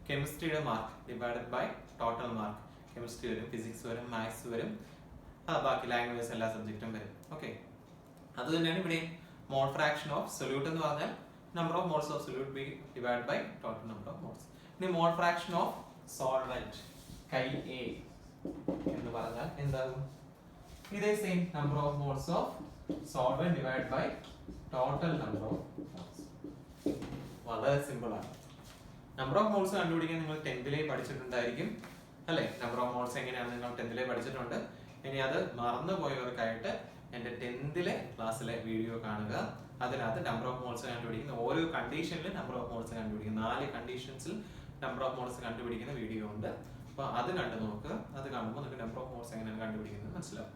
കെമിസ്ട്രിയുടെ mark divided by total mark. Chemistry വരും, ഫിസിക്സ് വരും, മാത്സ് വരും, ബാക്കി ലാംഗ്വേജ് എല്ലാ സബ്ജക്റ്റും വരും. ഓക്കെ, അത് തന്നെയാണ് ഇവിടെ മോൾ ഫ്രാക്ഷൻ ഓഫ് സൊല്യൂട്ട് എന്ന് പറഞ്ഞാൽ number of moles of solute B divide by total number of moles. ഇനി mole fraction of solvent chi A എന്ന് പറഞ്ഞാൽ എന്താകും? ഇതേ same number of moles of solvent divide by total number of moles. വളരെ simple ആണ്. Number of moles കണ്ടുപിടിക്കാൻ നിങ്ങൾ 10th പഠിച്ചിട്ടുണ്ടായിരിക്കും അല്ലെ? നമ്പർ ഓഫ് മോൾസ് എങ്ങനെയാണ് നിങ്ങൾ 10th പഠിച്ചിട്ടുണ്ട്. ഇനി അത് മറന്നുപോയവർക്കായിട്ട് എന്റെ 10th ക്ലാസ്സിലെ വീഡിയോ കാണുക. അതിനകത്ത് നമ്പർ ഓഫ് മോൾസ് കണ്ടുപിടിക്കുന്ന ഓരോ കണ്ടീഷനിലും നമ്പർ ഓഫ് മോൾസ് കണ്ടുപിടിക്കുന്ന 4 കണ്ടീഷൻസിൽ നമ്പർ ഓഫ് മോൾസ് കണ്ടുപിടിക്കുന്ന വീഡിയോ ഉണ്ട്. അപ്പൊ അത് കണ്ടു നോക്കുക. അത് കാണുമ്പോൾ നിങ്ങൾക്ക് നമ്പർ ഓഫ് മോൾസ് എങ്ങനെയാണ് കണ്ടുപിടിക്കുന്നത് മനസ്സിലാവും.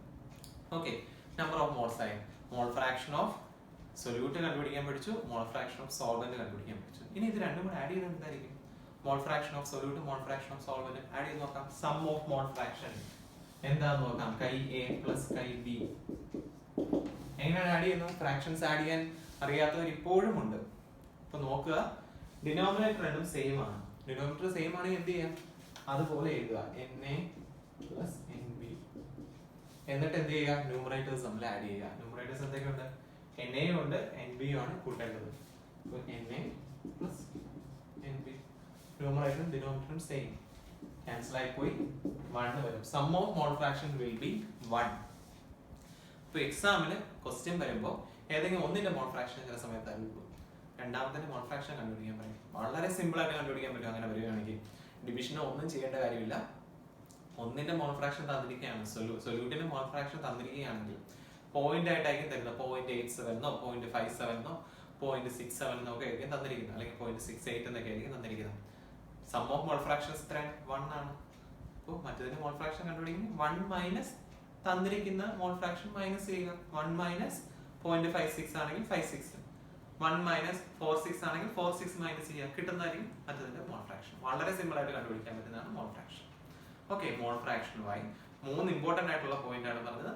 ഓക്കെ, നമ്പർ ഓഫ് മോൾസ് ആയി. മോൾ ഫ്രാക്ഷൻ ഓഫ് സൊല്യൂട്ട് കണ്ടുപിടിക്കാൻ പഠിച്ചു, മോൾ ഫ്രാക്ഷൻ ഓഫ് സോൾവെന്റ് കണ്ടുപിടിക്കാൻ പഠിച്ചു. ഇനി ഇത് രണ്ടും കൂടെ ആഡ് ചെയ്ത് എന്തായിരിക്കും? മോൾ fraction of solute, mall fraction of solvent add ചെയ്ത് നോക്കാം. സം ഓഫ് മോൾ ഫ്രാക്ഷൻ എന്താന്ന് നോക്കാം. Chi A plus chi B. എങ്ങനെയാണ് ആഡ് ചെയ്യുന്നത്? ഫ്രാക്ഷൻസ് ആഡ് ചെയ്യാൻ അറിയാത്തവർ ഇപ്പോഴും ഉണ്ട്. അപ്പൊ നോക്കുക, ഡിനോമിനേറ്റർ രണ്ടും സെയിം ആണ്. ഡിനോമിനേറ്റർ സെയിം ആണെങ്കിൽ എന്ത് ചെയ്യാം? അതുപോലെ എഴുതുക, NA പ്ലസ് NB. എന്നിട്ട് എന്ത് ചെയ്യുക? ന്യൂമറേറ്റേഴ്സ് നമ്മൾ ആഡ് ചെയ്യുക. ന്യൂമറേറ്റേഴ്സ് എന്തൊക്കെയുണ്ട്? NA ഉണ്ട്, NB ആണ് കൂട്ടേണ്ടത്. അപ്പോൾ NA പ്ലസ് NB. ന്യൂമറേറ്ററും ഡിനോമിനേറ്ററും സെയിം, ക്യാൻസൽ ആയി പോയി 1 വരും. Sum of mole fraction will be 1. ഇപ്പോൾ എക്സാമിന് ക്വസ്റ്റ്യൻ വരുമ്പോൾ ഏതെങ്കിലും ഒന്നിന്റെ മോൾ ഫ്രാക്ഷൻ ചില സമയത്ത് അറിയുള്ളൂ, രണ്ടാമത്തെ മോൾ ഫ്രാക്ഷൻ കണ്ടുപിടിക്കാൻ പറയും. വളരെ സിമ്പിൾ ആയിട്ട് കണ്ടുപിടിക്കാൻ പറ്റും. അങ്ങനെ വരികയാണെങ്കിൽ ഡിവിഷന് ഒന്നും ചെയ്യേണ്ട കാര്യമില്ല. ഒന്നിന്റെ മോൾ ഫ്രാക്ഷൻ തന്നിരിക്കുകയാണ്, സൊല്യൂട്ടിന്റെ മോൾ ഫ്രാക്ഷൻ തന്നിരിക്കുകയാണെങ്കിൽ പോയിന്റ് ആയിട്ടായിരിക്കും തരുന്നത്. 0.87 0.57 0.67 ഒക്കെ ആയിരിക്കും തന്നിരിക്കുന്നത്, അല്ലെങ്കിൽ 0.68 എന്നൊക്കെ ആയിരിക്കും തന്നിരിക്കുന്നത്. സം ഓഫ് മോൾ ഫ്രാക്ഷൻസ് എത്രയാണ്? 1 ആണ്. അപ്പോൾ മറ്റേതിന്റെ മോൾ ഫ്രാക്ഷൻ കണ്ടുപിടിക്കുമ്പോൾ 1 മൈനസ് തന്നിരിക്കുന്ന മോൾ ഫ്രാക്ഷൻ മൈനസ് ചെയ്യുക. 1 മൈനസ് 0.56 ആണെങ്കിൽ 56, 1 മൈനസ് 46 ആണെങ്കിൽ 46 മൈനസ് ചെയ്യുക, കിട്ടുന്നതായിരിക്കും മറ്റേതിന്റെ മോൾ ഫ്രാക്ഷൻ. വളരെ സിമ്പിൾ ആയിട്ട് കണ്ടുപിടിക്കാൻ പറ്റുന്നതാണ് മോൾ ഫ്രാക്ഷൻ. ഓക്കെ, മോൾ ഫ്രാക്ഷനുമായി 3 ഇമ്പോർട്ടന്റ് ആയിട്ടുള്ള പോയിന്റ് ആണ് പറഞ്ഞത്.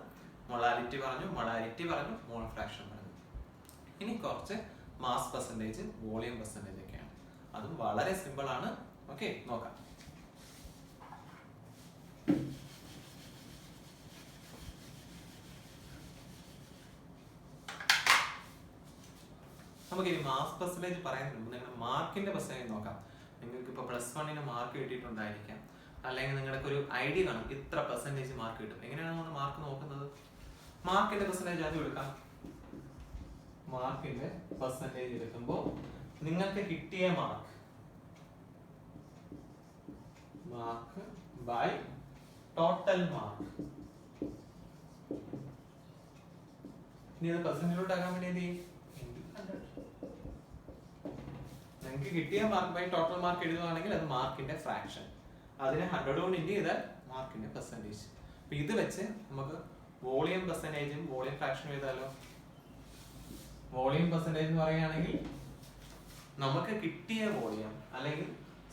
മൊളാലിറ്റി പറഞ്ഞു, മോൾ ഫ്രാക്ഷൻ പറഞ്ഞു. ഇനി കുറച്ച് മാസ് പെർസെന്റേജ്, വോളിയം പെർസെന്റേജ് അതും വളരെ സിമ്പിൾ ആണ്. ഓക്കെ, നോക്കാം. നമുക്കിനി മാസ് പെർസെന്റേജ് പറയുന്നതിന് മുമ്പ് നിങ്ങളുടെ മാർക്കിന്റെ പെർസെന്റേജ് നോക്കാം. നിങ്ങൾക്ക് ഇപ്പോൾ +1 മാർക്ക് കിട്ടിയിട്ടുണ്ടായിരിക്കാം, അല്ലെങ്കിൽ നിങ്ങൾക്ക് ഒരു ഐഡിയ കാണും ഇത്ര പെർസെന്റേജ് മാർക്ക് കിട്ടും. എങ്ങനെയാണ് നമ്മൾ മാർക്ക് നോക്കുന്നത്? മാർക്കിന്റെ പെർസെന്റേജ് ആദ്യം എടുക്കാം. മാർക്കിന്റെ പെർസെന്റേജ് എടുക്കുമ്പോൾ നിങ്ങൾക്ക് കിട്ടിയ മാർക്ക് ബൈ ടോട്ടൽ മാർക്ക്. ഇനി അത് പെർസെന്റേജിലോട്ട് ആക്കാൻ വേണ്ടി എന്ത് ചെയ്യും? നിങ്ങൾക്ക് കിട്ടിയ മാർക്ക് ബൈ ടോട്ടൽ മാർക്ക് എഴുതുകയാണെങ്കിൽ അത് മാർക്കിന്റെ ഫ്രാക്ഷൻ, അതിനെ 100 കൊണ്ട് ഇൻറ്റു ചെയ്താൽ മാർക്കിന്റെ പെർസെന്റേജ്. അപ്പൊ ഇത് വെച്ച് നമുക്ക് വോളിയം പെർസെന്റേജും വോളിയം ഫ്രാക്ഷനും എഴുതാലോ. വോളിയം പെർസെന്റേജ് എന്ന് പറയുകയാണെങ്കിൽ നമുക്ക് കിട്ടിയ വോളിയം, അല്ലെങ്കിൽ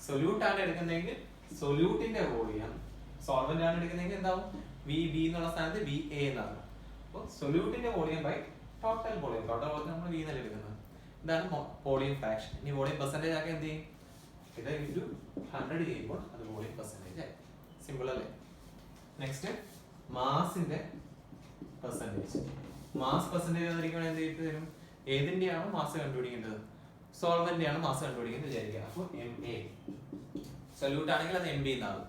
സൊല്യൂട്ട് ആണ് എടുക്കുന്നതെങ്കിൽ സൊല്യൂട്ടിന്റെ വോളിയം, സോൾവെന്റ് ആണ് എടുക്കുന്നതെങ്കിൽ എന്താവും? വി ബി എന്നുള്ള സ്ഥാനത്ത് വി എ എന്നാണ്. അപ്പോൾ സൊല്യൂട്ടിന്റെ volume by total volume. Total volume നമ്മൾ വി എന്നല്ല എടുക്കുന്നത്. ഇതാണ് വോളിയം ഫ്രാക്ഷൻ. ഇനി വോളിയം പെർസെന്റേജ് ആക്കി എന്ത് ചെയ്യും? ഇത് ഇൻറ്റു 100 ചെയ്യുമ്പോൾ അത് വോളിയം പെർസെന്റേജ് ആയി. സിമ്പിൾ അല്ലേ? നെക്സ്റ്റ് മാസിന്റെ പെർസെന്റേജ്. മാസ് പെർസെന്റേജ് തന്നിരിക്കുകയാണെങ്കിൽ എന്ത് ചെയ്തിട്ട് തരും? ഏതിന്റെയാണോ മാസ് കണ്ടുപിടിക്കേണ്ടത്? സോൾവെന്റ് ആണ് മാസ് കണ്ടുപിടിക്കുന്നത് വിചാരിക്കുക. അപ്പോൾ MA. സൊല്യൂട്ട് ആണെങ്കിൽ അത് MB എന്നാകും.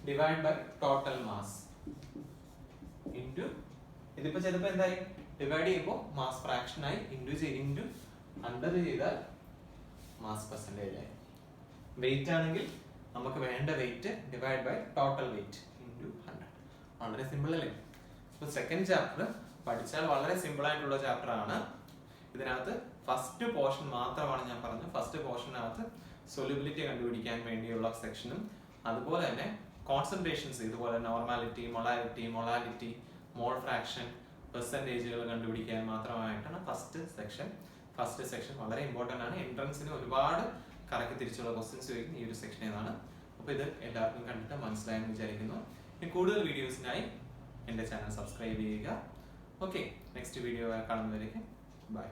Divide by total mass into, ഇതിപ്പോ ചിലപ്പോൾ എന്തായി? ഡിവൈഡ് ചെയ്യുമ്പോൾ മാസ് ഫ്രാക്ഷൻ ആയി, ഇൻറ്റു 100 ചെയ്താൽ മാസ് പെർസെന്റേജ് ആയി. വെയിറ്റ് ആണെങ്കിൽ നമുക്ക് വേണ്ട weight divide by total weight into 100. വളരെ സിമ്പിൾ അല്ലേ? അപ്പോൾ സെക്കൻഡ് ചാപ്റ്റർ പഠിച്ചാൽ വളരെ സിമ്പിൾ ആയിട്ടുള്ള ചാപ്റ്റർ ആണ്. ഇതിനകത്ത് ഫസ്റ്റ് പോർഷൻ മാത്രമാണ് ഞാൻ പറഞ്ഞു. ഫസ്റ്റ് പോർഷനകത്ത് സൊല്യൂബിലിറ്റി കണ്ടുപിടിക്കാൻ വേണ്ടിയുള്ള സെക്ഷനും, അതുപോലെ തന്നെ കോൺസെൻട്രേഷൻസ്, ഇതുപോലെ നോർമാലിറ്റി, മൊളാലിറ്റി, മോൾ ഫ്രാക്ഷൻ, പെർസെന്റേജുകൾ കണ്ടുപിടിക്കാൻ മാത്രമായിട്ടാണ് ഫസ്റ്റ് സെക്ഷൻ. ഫസ്റ്റ് സെക്ഷൻ വളരെ ഇമ്പോർട്ടന്റ് ആണ്. എൻട്രൻസിന് ഒരുപാട് കറക്റ്റ് തിരിച്ചുള്ള ക്വസ്റ്റ്യൻസ് ചോദിക്കുന്ന ഈ ഒരു സെക്ഷൻ ഏതാണ്. അപ്പോൾ ഇത് എല്ലാവർക്കും കണ്ടിട്ട് മനസ്സിലായെന്ന് വിചാരിക്കുന്നു. ഇനി കൂടുതൽ വീഡിയോസിനായി എൻ്റെ ചാനൽ സബ്സ്ക്രൈബ് ചെയ്യുക. ഓക്കെ, നെക്സ്റ്റ് വീഡിയോ കാണുന്നവരേക്ക് ബൈ.